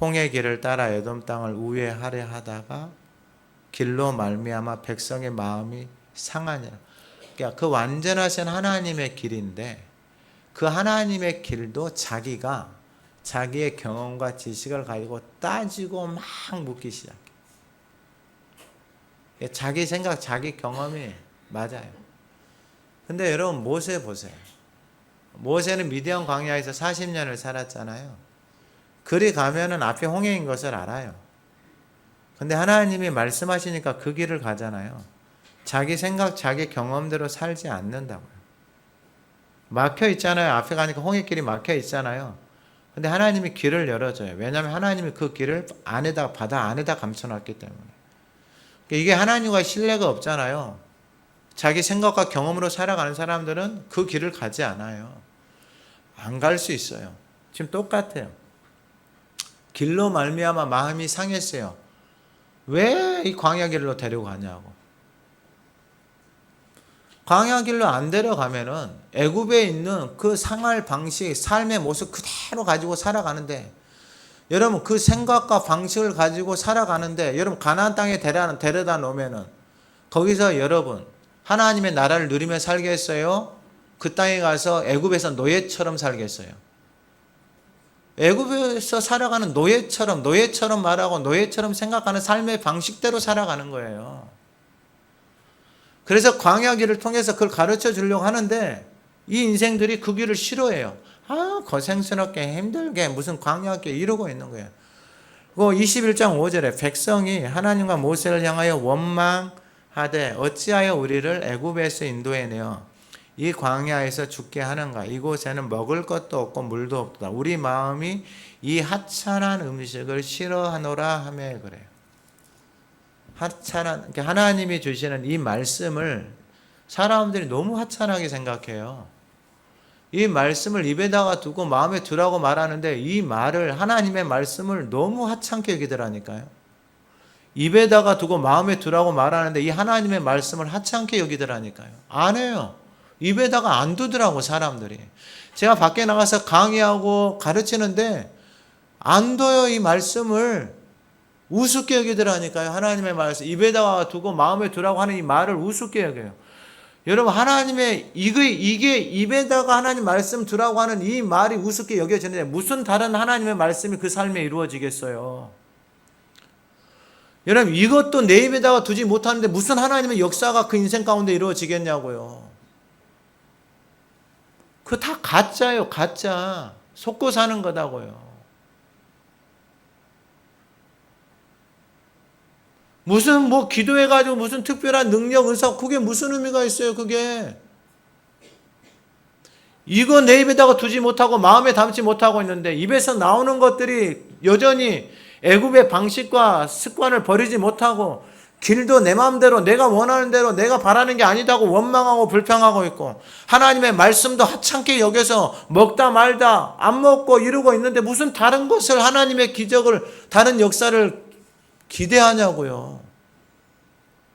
홍해 길을 따라 에돔 땅을 우회하려 하다가 길로 말미암아 백성의 마음이 상하니라. 그러니까 그 완전하신 하나님의 길인데 그 하나님의 길도 자기가 자기의 경험과 지식을 가지고 따지고 막 묻기 시작해. 자기 생각, 자기 경험이 맞아요. 근데 여러분 모세 보세요. 모세는 미디안 광야에서 40년을 살았잖아요. 그리 가면은 앞에 홍해인 것을 알아요. 근데 하나님이 말씀하시니까 그 길을 가잖아요. 자기 생각, 자기 경험대로 살지 않는다고요. 막혀 있잖아요. 앞에 가니까 홍해길이 막혀 있잖아요. 근데 하나님이 길을 열어줘요. 왜냐하면 하나님이 그 길을 안에다, 바다 안에다 감춰놨기 때문에. 이게 하나님과 신뢰가 없잖아요. 자기 생각과 경험으로 살아가는 사람들은 그 길을 가지 않아요. 안 갈 수 있어요. 지금 똑같아요. 길로 말미암아 마음이 상했어요. 왜 이 광야 길로 데리고 가냐고. 광야 길로 안 데려가면은 애굽에 있는 그 생활 방식, 삶의 모습 그대로 가지고 살아가는데 여러분 그 생각과 방식을 가지고 살아가는데 여러분 가나안 땅에 데려다 놓으면은 거기서 여러분 하나님의 나라를 누리며 살겠어요? 그 땅에 가서 애굽에서 노예처럼 살겠어요? 애굽에서 살아가는 노예처럼 말하고 노예처럼 생각하는 삶의 방식대로 살아가는 거예요. 그래서 광야길을 통해서 그걸 가르쳐 주려고 하는데 이 인생들이 그 길을 싫어해요. 고생스럽게 힘들게 무슨 광야길 이러고 있는 거예요. 21장 5절에 백성이 하나님과 모세를 향하여 원망하되 어찌하여 우리를 애굽에서 인도해내어 이 광야에서 죽게 하는가. 이곳에는 먹을 것도 없고 물도 없다. 우리 마음이 이 하찮은 음식을 싫어하노라 하며 그래요. 하찮은, 하나님이 주시는 이 말씀을 사람들이 너무 하찮게 생각해요. 이 말씀을 입에다가 두고 마음에 두라고 말하는데 이 말을, 하나님의 말씀을 너무 하찮게 여기더라니까요. 입에다가 두고 마음에 두라고 말하는데 이 하나님의 말씀을 하찮게 여기더라니까요. 안 해요. 입에다가 안 두더라고 사람들이. 제가 밖에 나가서 강의하고 가르치는데 안 둬요. 이 말씀을 우습게 여기더라니까요. 하나님의 말씀 입에다가 두고 마음에 두라고 하는 이 말을 우습게 여겨요. 여러분 하나님의 이게 입에다가 하나님 말씀 두라고 하는 이 말이 우습게 여겨지는데 무슨 다른 하나님의 말씀이 그 삶에 이루어지겠어요? 여러분 이것도 내 입에다가 두지 못하는데 무슨 하나님의 역사가 그 인생 가운데 이루어지겠냐고요. 그거 다 가짜예요. 가짜. 속고 사는 거다고요. 무슨 기도해가지고 무슨 특별한 능력, 은사, 그게 무슨 의미가 있어요, 그게. 이거 내 입에다가 두지 못하고 마음에 담지 못하고 있는데 입에서 나오는 것들이 여전히 애굽의 방식과 습관을 버리지 못하고 길도 내 마음대로 내가 원하는 대로 내가 바라는 게 아니다고 원망하고 불평하고 있고, 하나님의 말씀도 하찮게 여겨서 먹다 말다 안 먹고 이러고 있는데 무슨 다른 것을, 하나님의 기적을, 다른 역사를 기대하냐고요.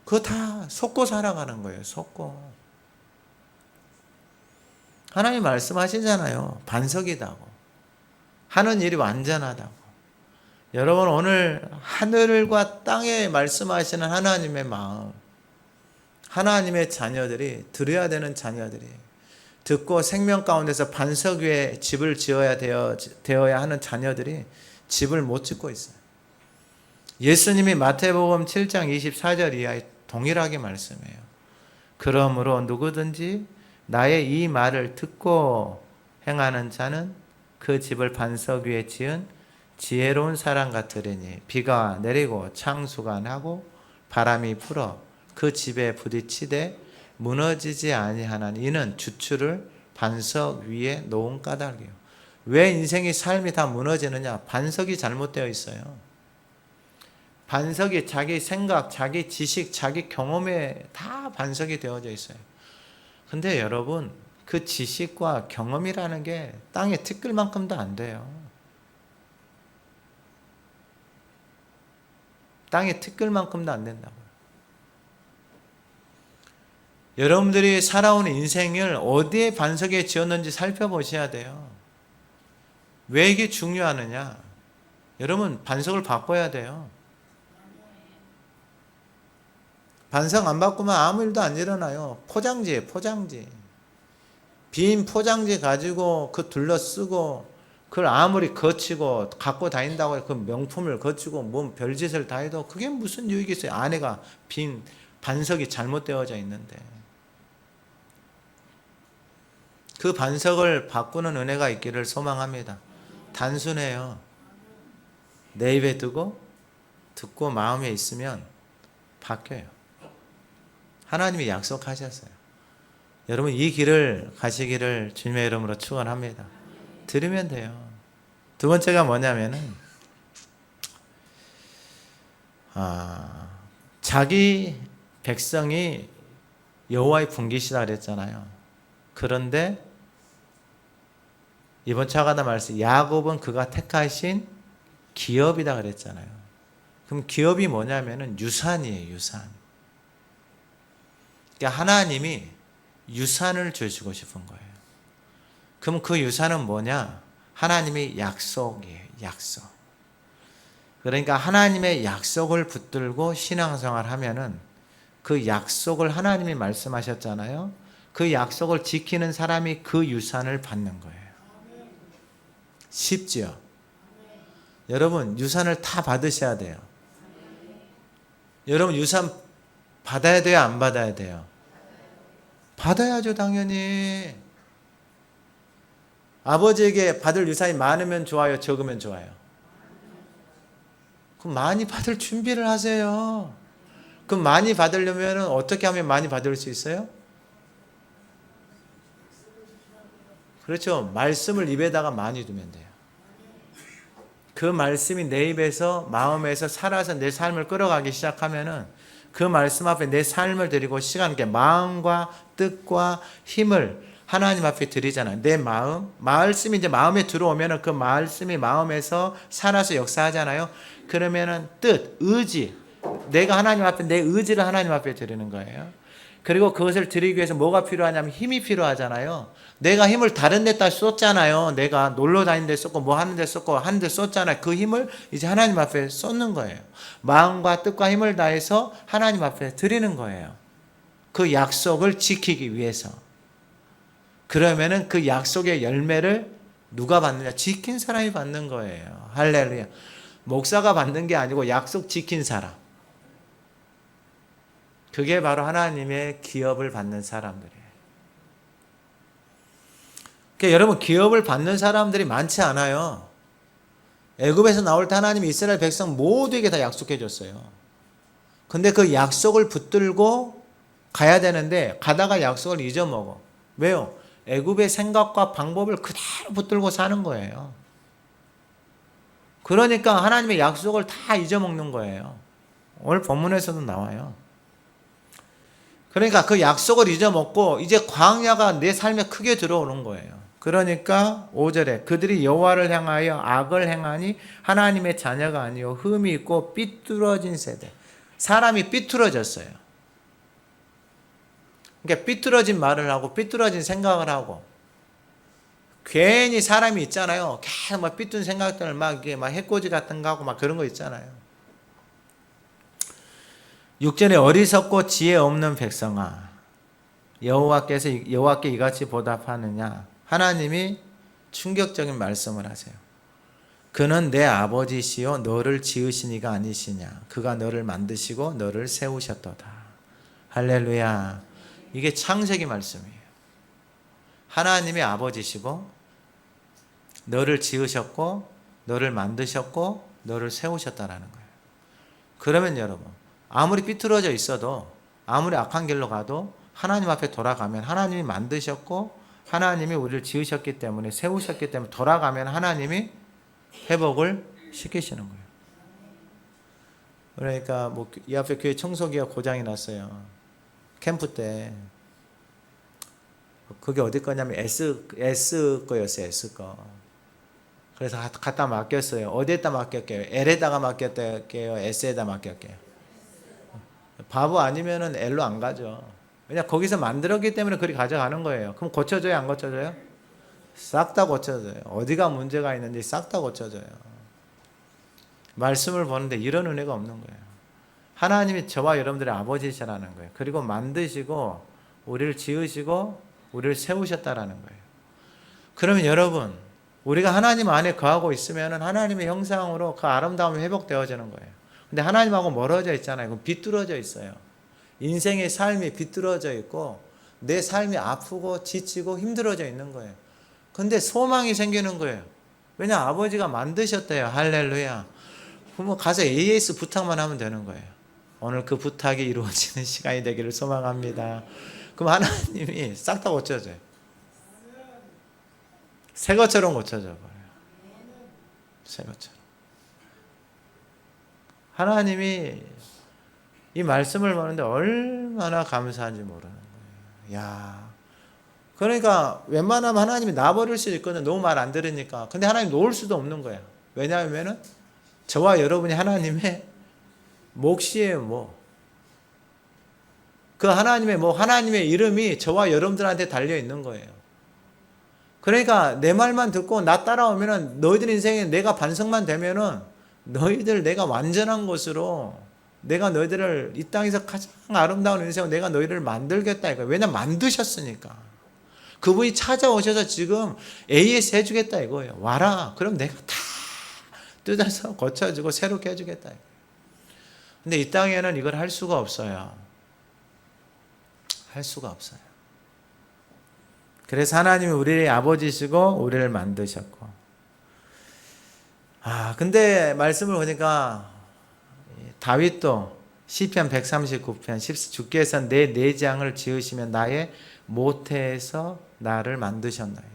그거 다 속고 살아가는 거예요. 속고. 하나님 말씀하시잖아요. 반석이다고. 하는 일이 완전하다고. 여러분, 오늘 하늘과 땅에 말씀하시는 하나님의 마음, 하나님의 자녀들이, 들어야 되는 자녀들이 듣고 생명 가운데서 반석 위에 집을 지어야 되어야 하는 자녀들이 집을 못 짓고 있어요. 예수님이 마태복음 7장 24절 이하에 동일하게 말씀해요. 그러므로 누구든지 나의 이 말을 듣고 행하는 자는 그 집을 반석 위에 지은 지혜로운 사람 같으리니 비가 내리고 창수가 나고 바람이 불어 그 집에 부딪히되 무너지지 아니하나니 이는 주추를 반석 위에 놓은 까닭이에요. 왜 인생의 삶이 다 무너지느냐? 반석이 잘못되어 있어요. 반석이 자기 생각, 자기 지식, 자기 경험에 다 반석이 되어져 있어요. 근데 여러분, 그 지식과 경험이라는 게 땅에 티끌만큼도 안 돼요. 땅에 티끌만큼도 안 된다고요. 여러분들이 살아온 인생을 어디에 반석에 지었는지 살펴보셔야 돼요. 왜 이게 중요하느냐? 여러분, 반석을 바꿔야 돼요. 반석 안 바꾸면 아무 일도 안 일어나요. 포장지예요, 포장지. 빈 포장지 가지고 그 둘러쓰고 그걸 아무리 거치고 갖고 다닌다고 해서 그 명품을 거치고 뭔 별짓을 다 해도 그게 무슨 유익이 있어요. 안에가 빈 반석이 잘못되어져 있는데. 그 반석을 바꾸는 은혜가 있기를 소망합니다. 단순해요. 내 입에 두고 듣고 마음에 있으면 바뀌어요. 하나님이 약속하셨어요. 여러분, 이 길을 가시기를 주님의 이름으로 축원합니다. 들으면 돼요. 두 번째가 뭐냐면은 자기 백성이 여호와의 분깃이다 그랬잖아요. 그런데 이번 차가다 말씀, 야곱은 그가 택하신 기업이다 그랬잖아요. 그럼 기업이 뭐냐면은 유산이에요, 유산. 그러니까 하나님이 유산을 주시고 싶은 거예요. 그럼 그 유산은 뭐냐? 하나님의 약속이에요, 약속. 그러니까 하나님의 약속을 붙들고 신앙생활 하면은 그 약속을 하나님이 말씀하셨잖아요. 그 약속을 지키는 사람이 그 유산을 받는 거예요. 쉽지요? 여러분, 유산을 다 받으셔야 돼요. 여러분, 유산 받아야 돼요, 안 받아야 돼요? 받아야죠, 당연히. 아버지에게 받을 유산이 많으면 좋아요, 적으면 좋아요? 그럼 많이 받을 준비를 하세요. 그럼 많이 받으려면 어떻게 하면 많이 받을 수 있어요? 그렇죠. 말씀을 입에다가 많이 두면 돼요. 그 말씀이 내 입에서, 마음에서 살아서 내 삶을 끌어가기 시작하면은 그 말씀 앞에 내 삶을 드리고 시간, 마음과 뜻과 힘을 하나님 앞에 드리잖아요. 내 마음, 말씀이 이제 마음에 들어오면은 그 말씀이 마음에서 살아서 역사하잖아요. 그러면은 뜻, 의지, 내가 하나님 앞에 내 의지를 하나님 앞에 드리는 거예요. 그리고 그것을 드리기 위해서 뭐가 필요하냐면 힘이 필요하잖아요. 내가 힘을 다른 데다 쏟잖아요. 내가 놀러 다니는 데 쏟고 뭐 하는 데 쏟고 하는 데 쏟잖아요. 그 힘을 이제 하나님 앞에 쏟는 거예요. 마음과 뜻과 힘을 다해서 하나님 앞에 드리는 거예요. 그 약속을 지키기 위해서. 그러면은 그 약속의 열매를 누가 받느냐? 지킨 사람이 받는 거예요. 할렐루야. 목사가 받는 게 아니고 약속 지킨 사람. 그게 바로 하나님의 기업을 받는 사람들이에요. 그러니까 여러분, 기업을 받는 사람들이 많지 않아요. 애굽에서 나올 때 하나님이 이스라엘 백성 모두에게 다 약속해 줬어요. 근데 그 약속을 붙들고 가야 되는데 가다가 약속을 잊어먹어. 왜요? 애굽의 생각과 방법을 그대로 붙들고 사는 거예요. 그러니까 하나님의 약속을 다 잊어먹는 거예요. 오늘 본문에서도 나와요. 그러니까 그 약속을 잊어먹고 이제 광야가 내 삶에 크게 들어오는 거예요. 그러니까 5절에 그들이 여호와를 향하여 악을 행하니 하나님의 자녀가 아니요 흠이 있고 삐뚤어진 세대. 사람이 삐뚤어졌어요. 그러니까 삐뚤어진 말을 하고 삐뚤어진 생각을 하고 괜히 사람이 있잖아요. 계속 막 삐뚤은 생각들을 막 해코지 같은 거 하고 막 그런 거 있잖아요. 6절에 어리석고 지혜 없는 백성아 여호와께 이같이 보답하느냐. 하나님이 충격적인 말씀을 하세요. 그는 내 아버지시요 너를 지으신 이가 아니시냐. 그가 너를 만드시고 너를 세우셨도다. 할렐루야. 이게 창세기 말씀이에요. 하나님이 아버지시고 너를 지으셨고 너를 만드셨고 너를 세우셨다라는 거예요. 그러면 여러분 아무리 삐뚤어져 있어도 아무리 악한 길로 가도 하나님 앞에 돌아가면 하나님이 만드셨고 하나님이 우리를 지으셨기 때문에 세우셨기 때문에 돌아가면 하나님이 회복을 시키시는 거예요. 그러니까 뭐 이 앞에 교회 청소기가 고장이 났어요. 캠프 때. 그게 어디 거냐면 S 거였어요. S 거. 그래서 갖다 맡겼어요. 어디에다 맡겼게요? L에다가 맡겼게요? S에다 맡겼게요? 바보 아니면은 L로 안 가죠. 왜냐 거기서 만들었기 때문에 그리 가져가는 거예요. 그럼 고쳐줘요? 안 고쳐줘요? 싹 다 고쳐줘요. 어디가 문제가 있는지 싹 다 고쳐줘요. 말씀을 보는데 이런 은혜가 없는 거예요. 하나님이 저와 여러분들의 아버지시라는 거예요. 그리고 만드시고 우리를 지으시고 우리를 세우셨다라는 거예요. 그러면 여러분 우리가 하나님 안에 거하고 있으면 하나님의 형상으로 그 아름다움이 회복되어지는 거예요. 근데 하나님하고 멀어져 있잖아요. 그럼 비뚤어져 있어요. 인생의 삶이 비뚤어져 있고 내 삶이 아프고 지치고 힘들어져 있는 거예요. 근데 소망이 생기는 거예요. 왜냐 아버지가 만드셨대요. 할렐루야. 그러면 가서 AS 부탁만 하면 되는 거예요. 오늘 그 부탁이 이루어지는 시간이 되기를 소망합니다. 그럼 하나님이 싹 다 고쳐줘요. 새 것처럼 고쳐져 버려요. 새 것처럼. 하나님이 이 말씀을 보는데 얼마나 감사한지 모르는 거예요. 야, 그러니까 웬만하면 하나님이 놔버릴 수도 있거든요. 너무 말 안 들으니까. 근데 하나님 놓을 수도 없는 거예요. 왜냐하면은 저와 여러분이 하나님의 몫이에요. 뭐. 그 하나님의 이름이 저와 여러분들한테 달려 있는 거예요. 그러니까 내 말만 듣고 나 따라오면은 너희들 인생에 내가 반성만 되면은 너희들 내가 완전한 것으로 내가 너희들을 이 땅에서 가장 아름다운 인생으로 내가 너희를 만들겠다 이거예요. 왜냐면 만드셨으니까. 그분이 찾아오셔서 지금 AS 해주겠다 이거예요. 와라. 그럼 내가 다 뜯어서 고쳐주고 새롭게 해주겠다. 근데 이 땅에는 이걸 할 수가 없어요. 할 수가 없어요. 그래서 하나님이 우리의 아버지시고 우리를 만드셨고. 근데 말씀을 보니까 다윗도 시편 139편 주께서 내 내장을 지으시면 나의 모태에서 나를 만드셨나이다.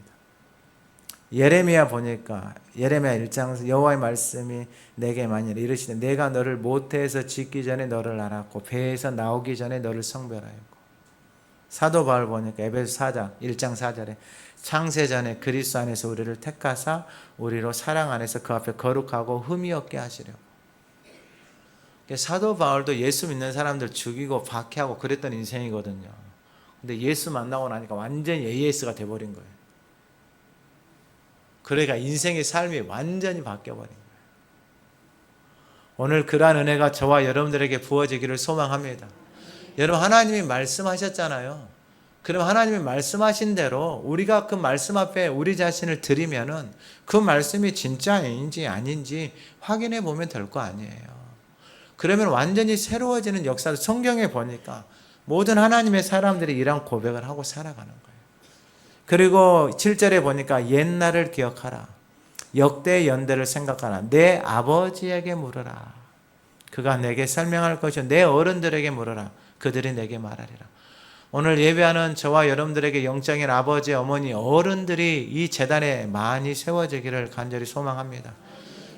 예레미야 보니까 예레미야 1장 여호와의 말씀이 내게 만일 이르시되 내가 너를 모태에서 짓기 전에 너를 알았고 배에서 나오기 전에 너를 성별하였고. 사도 바울 보니까 에베소 4장 1장 4절에 창세전에 그리스도 안에서 우리를 택하사 우리로 사랑 안에서 그 앞에 거룩하고 흠이 없게 하시려고. 사도 바울도 예수 믿는 사람들 죽이고 박해하고 그랬던 인생이거든요. 근데 예수 만나고 나니까 완전히 AS가 돼버린 거예요. 그러니까 인생의 삶이 완전히 바뀌어버린 거예요. 오늘 그러한 은혜가 저와 여러분들에게 부어지기를 소망합니다. 여러분 하나님이 말씀하셨잖아요. 그럼 하나님이 말씀하신 대로 우리가 그 말씀 앞에 우리 자신을 드리면은 그 말씀이 진짜인지 아닌지 확인해 보면 될 거 아니에요. 그러면 완전히 새로워지는 역사를 성경에 보니까 모든 하나님의 사람들이 이런 고백을 하고 살아가는 거예요. 그리고 7절에 보니까 옛날을 기억하라. 역대의 연대를 생각하라. 내 아버지에게 물으라. 그가 내게 설명할 것이요 내 어른들에게 물으라. 그들이 내게 말하리라. 오늘 예배하는 저와 여러분들에게 영적인 아버지, 어머니, 어른들이 이 제단에 많이 세워지기를 간절히 소망합니다.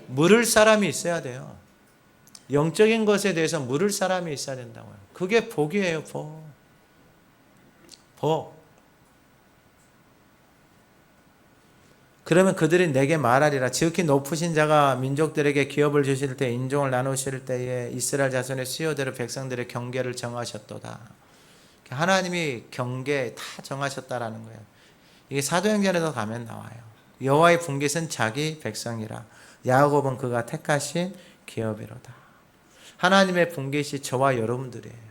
물을 사람이 있어야 돼요. 영적인 것에 대해서 물을 사람이 있어야 된다고요. 그게 복이에요, 복. 복. 그러면 그들이 내게 말하리라. 지극히 높으신 자가 민족들에게 기업을 주실 때, 인종을 나누실 때에 이스라엘 자손의 수요대로 백성들의 경계를 정하셨도다. 하나님이 경계 다 정하셨다라는 거예요. 이게 사도행전에도 가면 나와요. 여호와의 분깃은 자기 백성이라. 야곱은 그가 택하신 기업이로다. 하나님의 분깃이 저와 여러분들이에요.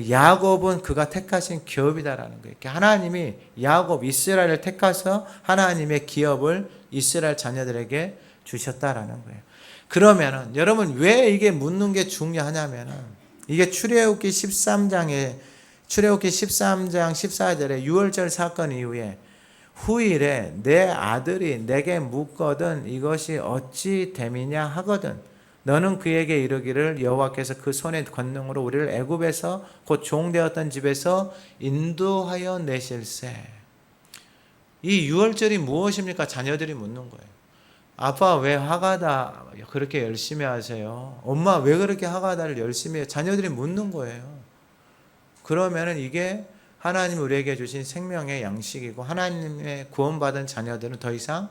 야곱은 그가 택하신 기업이다라는 거예요. 하나님이 야곱, 이스라엘을 택하서 하나님의 기업을 이스라엘 자녀들에게 주셨다라는 거예요. 그러면은 여러분 왜 이게 묻는 게 중요하냐면은 이게 출애굽기 13장 14절에 유월절 사건 이후에 후일에 내 아들이 내게 묻거든 이것이 어찌 됨이냐 하거든 너는 그에게 이르기를 여호와께서 그 손의 권능으로 우리를 애굽에서 곧 종되었던 집에서 인도하여 내실세. 이 유월절이 무엇입니까? 자녀들이 묻는 거예요. 아빠 왜 하가다 그렇게 열심히 하세요? 엄마 왜 그렇게 하가다를 열심히 해요? 자녀들이 묻는 거예요. 그러면은 이게 하나님 우리에게 주신 생명의 양식이고 하나님의 구원받은 자녀들은 더 이상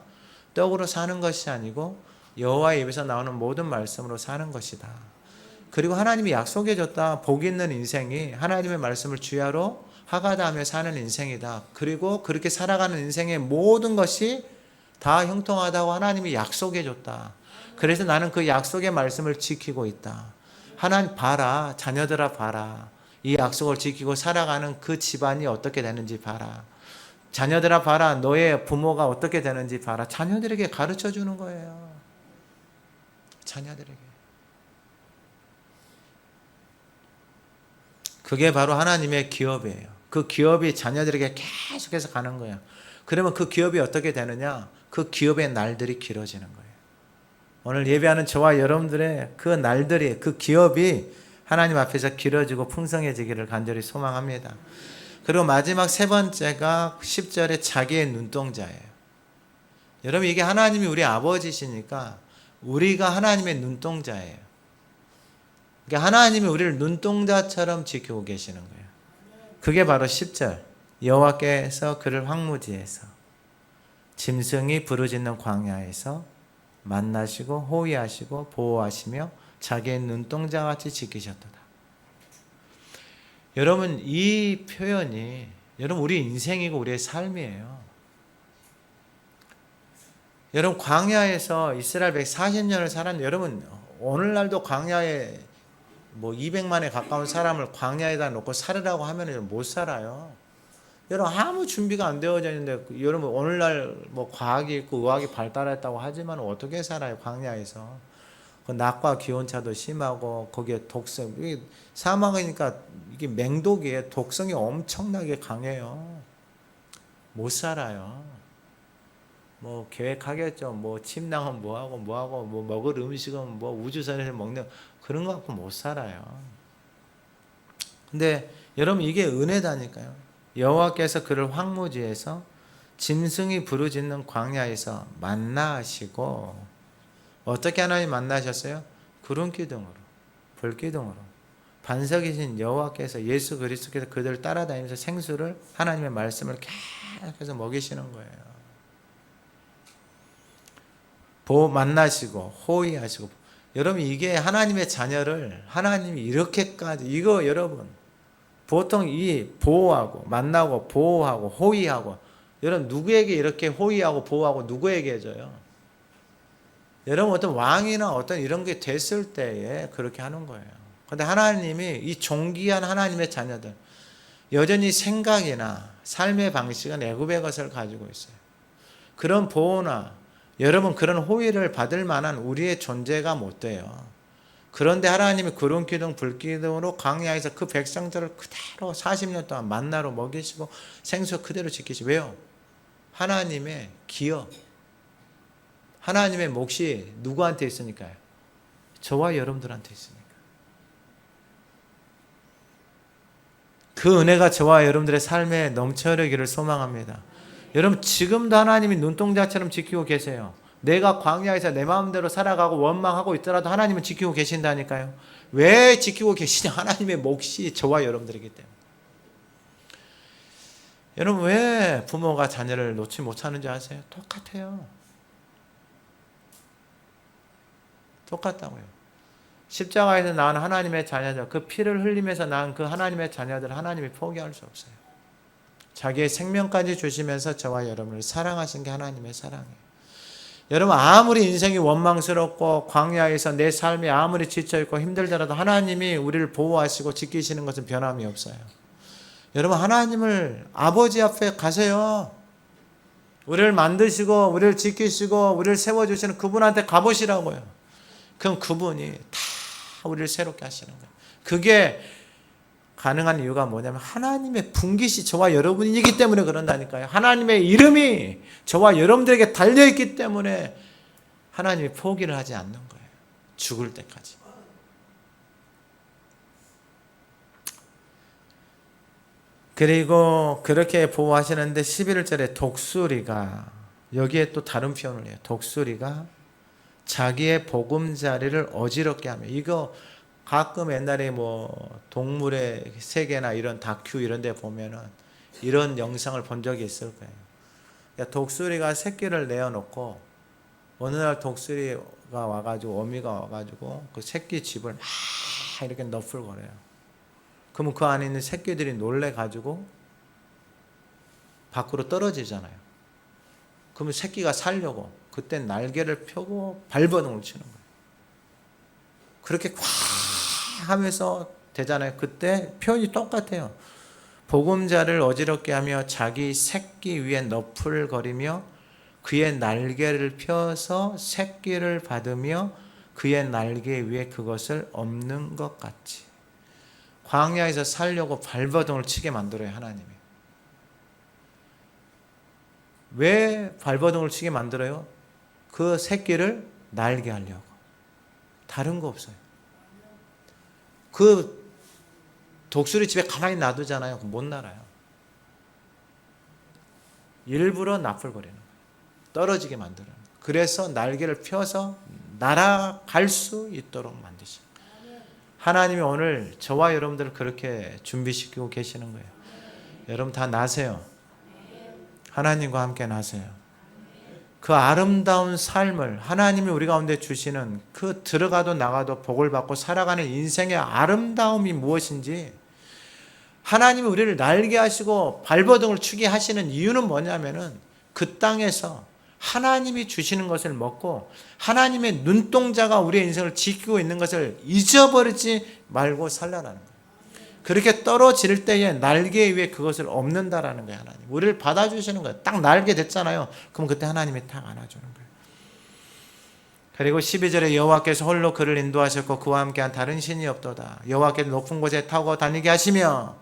떡으로 사는 것이 아니고 여호와의 입에서 나오는 모든 말씀으로 사는 것이다. 그리고 하나님이 약속해 줬다. 복 있는 인생이 하나님의 말씀을 주야로 하가다하며 사는 인생이다. 그리고 그렇게 살아가는 인생의 모든 것이 다 형통하다고 하나님이 약속해 줬다. 그래서 나는 그 약속의 말씀을 지키고 있다. 하나님 봐라. 자녀들아 봐라. 이 약속을 지키고 살아가는 그 집안이 어떻게 되는지 봐라. 자녀들아 봐라. 너의 부모가 어떻게 되는지 봐라. 자녀들에게 가르쳐 주는 거예요. 자녀들에게. 그게 바로 하나님의 기업이에요. 그 기업이 자녀들에게 계속해서 가는 거예요. 그러면 그 기업이 어떻게 되느냐? 그 기업의 날들이 길어지는 거예요. 오늘 예배하는 저와 여러분들의 그 날들이, 그 기업이 하나님 앞에서 길어지고 풍성해지기를 간절히 소망합니다. 그리고 마지막 세 번째가 10절에 자기의 눈동자예요. 여러분 이게 하나님이 우리 아버지시니까 우리가 하나님의 눈동자예요. 그러니까 하나님이 우리를 눈동자처럼 지키고 계시는 거예요. 그게 바로 10절. 여호와께서 그를 황무지에서 짐승이 부르짖는 광야에서 만나시고 호위하시고 보호하시며 자기의 눈동자같이 지키셨도다. 여러분 이 표현이 여러분 우리 인생이고 우리의 삶이에요. 여러분 광야에서 이스라엘 140년을 살았는데 여러분 오늘날도 광야에 뭐 200만에 가까운 사람을 광야에다 놓고 살으라고 하면 못 살아요. 여러분 아무 준비가 안 되어져 있는데 여러분 오늘날 뭐 과학이 있고 의학이 발달했다고 하지만 어떻게 살아요 광야에서. 그 낮과 기온차도 심하고 거기에 독성, 이게 사막이니까 이게 맹독이에요. 독성이 엄청나게 강해요. 못 살아요. 뭐 계획하겠죠. 뭐 침낭은 뭐하고 뭐 먹을 음식은 뭐 우주선에서 먹는 그런 거 갖고 못 살아요. 근데 여러분 이게 은혜다니까요. 여호와께서 그를 황무지에서 짐승이 부르짖는 광야에서 만나시고 어떻게 하나님 만나셨어요? 구름 기둥으로, 불 기둥으로. 반석이신 여호와께서 예수 그리스도께서 그들을 따라다니면서 생수를 하나님의 말씀을 계속해서 먹이시는 거예요. 만나시고 호위하시고. 여러분 이게 하나님의 자녀를 하나님이 이렇게까지 이거 여러분 보통 이 보호하고 만나고 보호하고 호위하고 여러분 누구에게 이렇게 호위하고 보호하고 누구에게 해줘요? 여러분 어떤 왕이나 어떤 이런 게 됐을 때에 그렇게 하는 거예요. 그런데 하나님이 이 존귀한 하나님의 자녀들 여전히 생각이나 삶의 방식은 애굽의 것을 가지고 있어요. 그런 보호나 여러분 그런 호의를 받을 만한 우리의 존재가 못 돼요. 그런데 하나님이 구름 기둥 불 기둥으로 광야에서 그 백성들을 그대로 40년 동안 만나로 먹이시고 생수 그대로 지키시고. 왜요? 하나님의 기업, 하나님의 몫이 누구한테 있으니까요? 저와 여러분들한테 있으니까. 그 은혜가 저와 여러분들의 삶에 넘쳐흐르기를 소망합니다. 여러분 지금도 하나님이 눈동자처럼 지키고 계세요. 내가 광야에서 내 마음대로 살아가고 원망하고 있더라도 하나님은 지키고 계신다니까요. 왜 지키고 계시냐? 하나님의 몫이 저와 여러분들이기 때문에. 여러분 왜 부모가 자녀를 놓지 못하는지 아세요? 똑같아요. 똑같다고요. 십자가에서 낳은 하나님의 자녀들, 그 피를 흘리면서 낳은 그 하나님의 자녀들 하나님이 포기할 수 없어요. 자기의 생명까지 주시면서 저와 여러분을 사랑하신 게 하나님의 사랑이에요. 여러분 아무리 인생이 원망스럽고 광야에서 내 삶이 아무리 지쳐있고 힘들더라도 하나님이 우리를 보호하시고 지키시는 것은 변함이 없어요. 여러분 하나님을 아버지 앞에 가세요. 우리를 만드시고 우리를 지키시고 우리를 세워주시는 그분한테 가보시라고요. 그럼 그분이 다 우리를 새롭게 하시는 거예요. 그게 가능한 이유가 뭐냐면 하나님의 분깃이 저와 여러분이기 때문에 그런다니까요. 하나님의 이름이 저와 여러분들에게 달려있기 때문에 하나님이 포기를 하지 않는 거예요. 죽을 때까지. 그리고 그렇게 보호하시는데 11절에 독수리가, 여기에 또 다른 표현을 해요. 독수리가 자기의 보금자리를 어지럽게 하며, 이거 가끔 옛날에 뭐 동물의 세계나 이런 다큐 이런 데 보면은 이런 영상을 본 적이 있을 거예요. 그러니까 독수리가 새끼를 내어놓고 어느 날 독수리가 와가지고, 어미가 와가지고 그 새끼 집을 막 이렇게 너풀거려요. 그러면 그 안에 있는 새끼들이 놀래가지고 밖으로 떨어지잖아요. 그러면 새끼가 살려고 그때 날개를 펴고 발버둥을 치는 거예요. 그렇게 꽉 하면서 되잖아요. 그때 표현이 똑같아요. 보금자를 어지럽게 하며 자기 새끼 위에 너풀거리며 그의 날개를 펴서 새끼를 받으며 그의 날개 위에 그것을 엎는 것 같이. 광야에서 살려고 발버둥을 치게 만들어요, 하나님이. 왜 발버둥을 치게 만들어요? 그 새끼를 날게 하려고. 다른 거 없어요. 그 독수리 집에 가만히 놔두잖아요. 못 날아요. 일부러 나풀거리는 거예요. 떨어지게 만들어요. 그래서 날개를 펴서 날아갈 수 있도록 만드시고. 하나님이 오늘 저와 여러분들을 그렇게 준비시키고 계시는 거예요. 여러분 다 나세요. 하나님과 함께 나세요. 그 아름다운 삶을 하나님이 우리 가운데 주시는 그 들어가도 나가도 복을 받고 살아가는 인생의 아름다움이 무엇인지, 하나님이 우리를 날게 하시고 발버둥을 치게 하시는 이유는 뭐냐면은 그 땅에서 하나님이 주시는 것을 먹고 하나님의 눈동자가 우리의 인생을 지키고 있는 것을 잊어버리지 말고 살라라는 거예요. 그렇게 떨어질 때에 날개 위에 그것을 엎는다라는 거예요. 하나님 우리를 받아주시는 거예요. 딱 날게 됐잖아요. 그럼 그때 하나님이 딱 안아주는 거예요. 그리고 12절에 여호와께서 홀로 그를 인도하셨고 그와 함께한 다른 신이 없도다. 여호와께서 높은 곳에 타고 다니게 하시며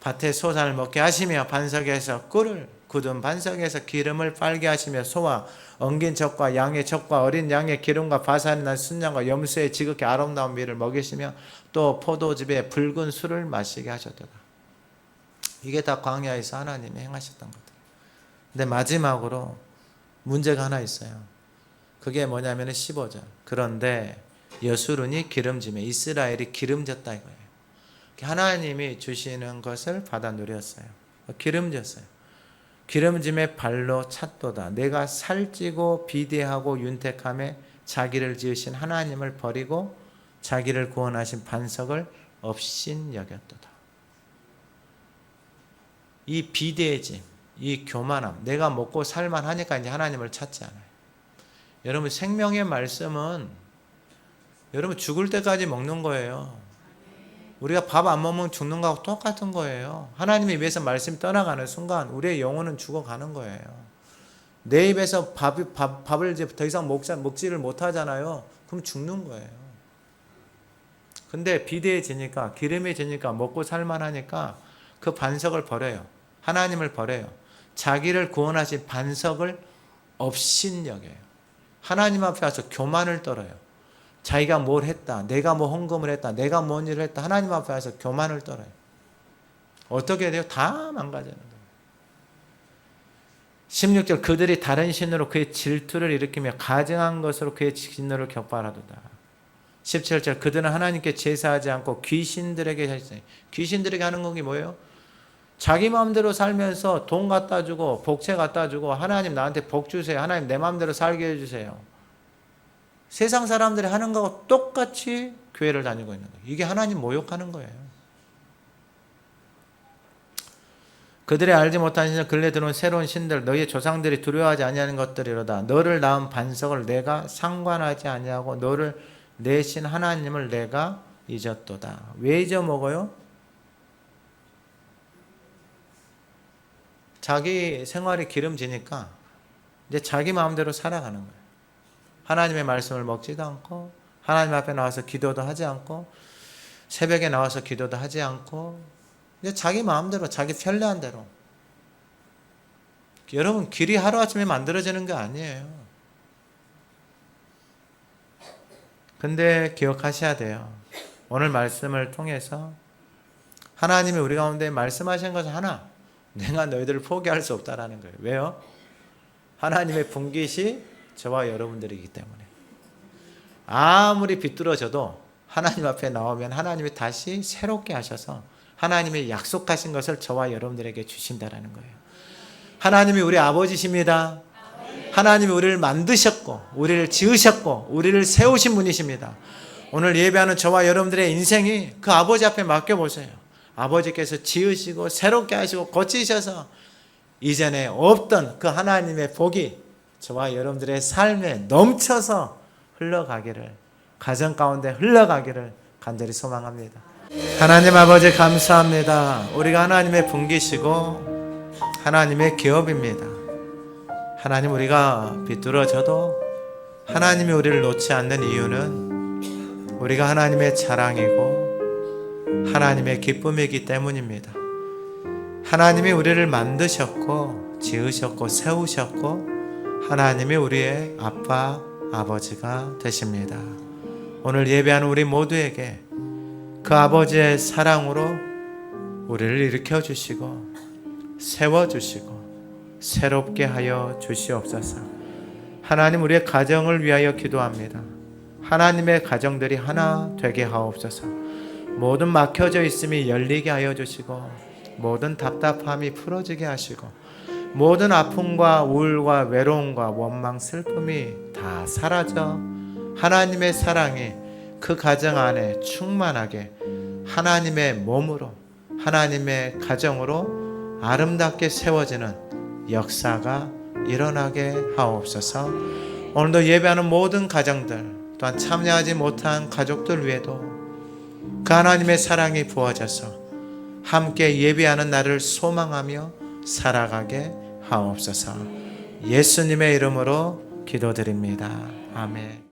밭에 소산을 먹게 하시며 반석에서 꿀을, 굳은 반석에서 기름을 빨게 하시며 소와 엉긴 젖과 양의 젖과 어린 양의 기름과 바산이 난 순양과 염소의 지극히 아름다운 밀을 먹이시며 또 포도즙에 붉은 술을 마시게 하셨도다. 이게 다 광야에서 하나님이 행하셨던 것들. 근데 마지막으로 문제가 하나 있어요. 그게 뭐냐면 15절. 그런데 여수론이 기름짐에, 이스라엘이 기름졌다 이거예요. 하나님이 주시는 것을 받아 누렸어요. 기름졌어요. 기름짐에 발로 찼도다. 내가 살찌고 비대하고 윤택함에 자기를 지으신 하나님을 버리고 자기를 구원하신 반석을 업신 여겼도다. 이 비대해짐, 이 교만함, 내가 먹고 살만하니까 이제 하나님을 찾지 않아요. 여러분 생명의 말씀은 여러분 죽을 때까지 먹는 거예요. 우리가 밥 안 먹으면 죽는 거하고 똑같은 거예요. 하나님에 위해서 말씀이 떠나가는 순간 우리의 영혼은 죽어가는 거예요. 내 입에서 밥을 이제 더 이상 먹지를 못하잖아요. 그럼 죽는 거예요. 근데 비대해지니까, 기름해지니까, 먹고 살만하니까 그 반석을 버려요. 하나님을 버려요. 자기를 구원하신 반석을 업신 여겨요. 하나님 앞에 와서 교만을 떨어요. 자기가 뭘 했다, 내가 뭐 헌금을 했다, 내가 뭔 일을 했다, 하나님 앞에 와서 교만을 떨어요. 어떻게 돼요? 다 망가지는 거예요. 16절 그들이 다른 신으로 그의 질투를 일으키며 가증한 것으로 그의 진노를 격발하도다. 17절 그들은 하나님께 제사하지 않고 귀신들에게 했어요. 귀신들에게 하는 것이 뭐예요? 자기 마음대로 살면서 돈 갖다 주고 복채 갖다 주고 하나님 나한테 복 주세요. 하나님 내 마음대로 살게 해주세요. 세상 사람들이 하는 거하고 똑같이 교회를 다니고 있는 거예요. 이게 하나님 모욕하는 거예요. 그들이 알지 못한 신을 근래 들어온 새로운 신들 너희의 조상들이 두려워하지 아니하는 것들이로다. 너를 낳은 반석을 내가 상관하지 아니하고 너를 내신 하나님을 내가 잊었도다. 왜 잊어먹어요? 자기 생활이 기름지니까 이제 자기 마음대로 살아가는 거예요. 하나님의 말씀을 먹지도 않고 하나님 앞에 나와서 기도도 하지 않고 새벽에 나와서 기도도 하지 않고 이제 자기 마음대로 자기 편리한 대로. 여러분 길이 하루아침에 만들어지는 게 아니에요. 근데 기억하셔야 돼요. 오늘 말씀을 통해서 하나님이 우리 가운데 말씀하신 것은 하나, 내가 너희들을 포기할 수 없다라는 거예요. 왜요? 하나님의 분깃이 저와 여러분들이기 때문에. 아무리 비뚤어져도 하나님 앞에 나오면 하나님이 다시 새롭게 하셔서 하나님이 약속하신 것을 저와 여러분들에게 주신다라는 거예요. 하나님이 우리 아버지십니다. 하나님이 우리를 만드셨고 우리를 지으셨고 우리를 세우신 분이십니다. 오늘 예배하는 저와 여러분들의 인생이 그 아버지 앞에 맡겨보세요. 아버지께서 지으시고 새롭게 하시고 고치셔서 이전에 없던 그 하나님의 복이 저와 여러분들의 삶에 넘쳐서 흘러가기를, 가정 가운데 흘러가기를 간절히 소망합니다. 하나님 아버지 감사합니다. 우리가 하나님의 분기시고 하나님의 기업입니다. 하나님 우리가 비뚤어져도 하나님이 우리를 놓지 않는 이유는 우리가 하나님의 자랑이고 하나님의 기쁨이기 때문입니다. 하나님이 우리를 만드셨고 지으셨고 세우셨고 하나님이 우리의 아빠 아버지가 되십니다. 오늘 예배하는 우리 모두에게 그 아버지의 사랑으로 우리를 일으켜 주시고 세워 주시고 새롭게 하여 주시옵소서. 하나님 우리의 가정을 위하여 기도합니다. 하나님의 가정들이 하나 되게 하옵소서. 모든 막혀져 있음이 열리게 하여 주시고 모든 답답함이 풀어지게 하시고 모든 아픔과 우울과 외로움과 원망 슬픔이 다 사라져 하나님의 사랑이 그 가정 안에 충만하게 하나님의 몸으로 하나님의 가정으로 아름답게 세워지는 역사가 일어나게 하옵소서. 오늘도 예배하는 모든 가정들 또한 참여하지 못한 가족들 위에도 그 하나님의 사랑이 부어져서 함께 예배하는 날을 소망하며 살아가게 하옵소서. 예수님의 이름으로 기도드립니다. 아멘.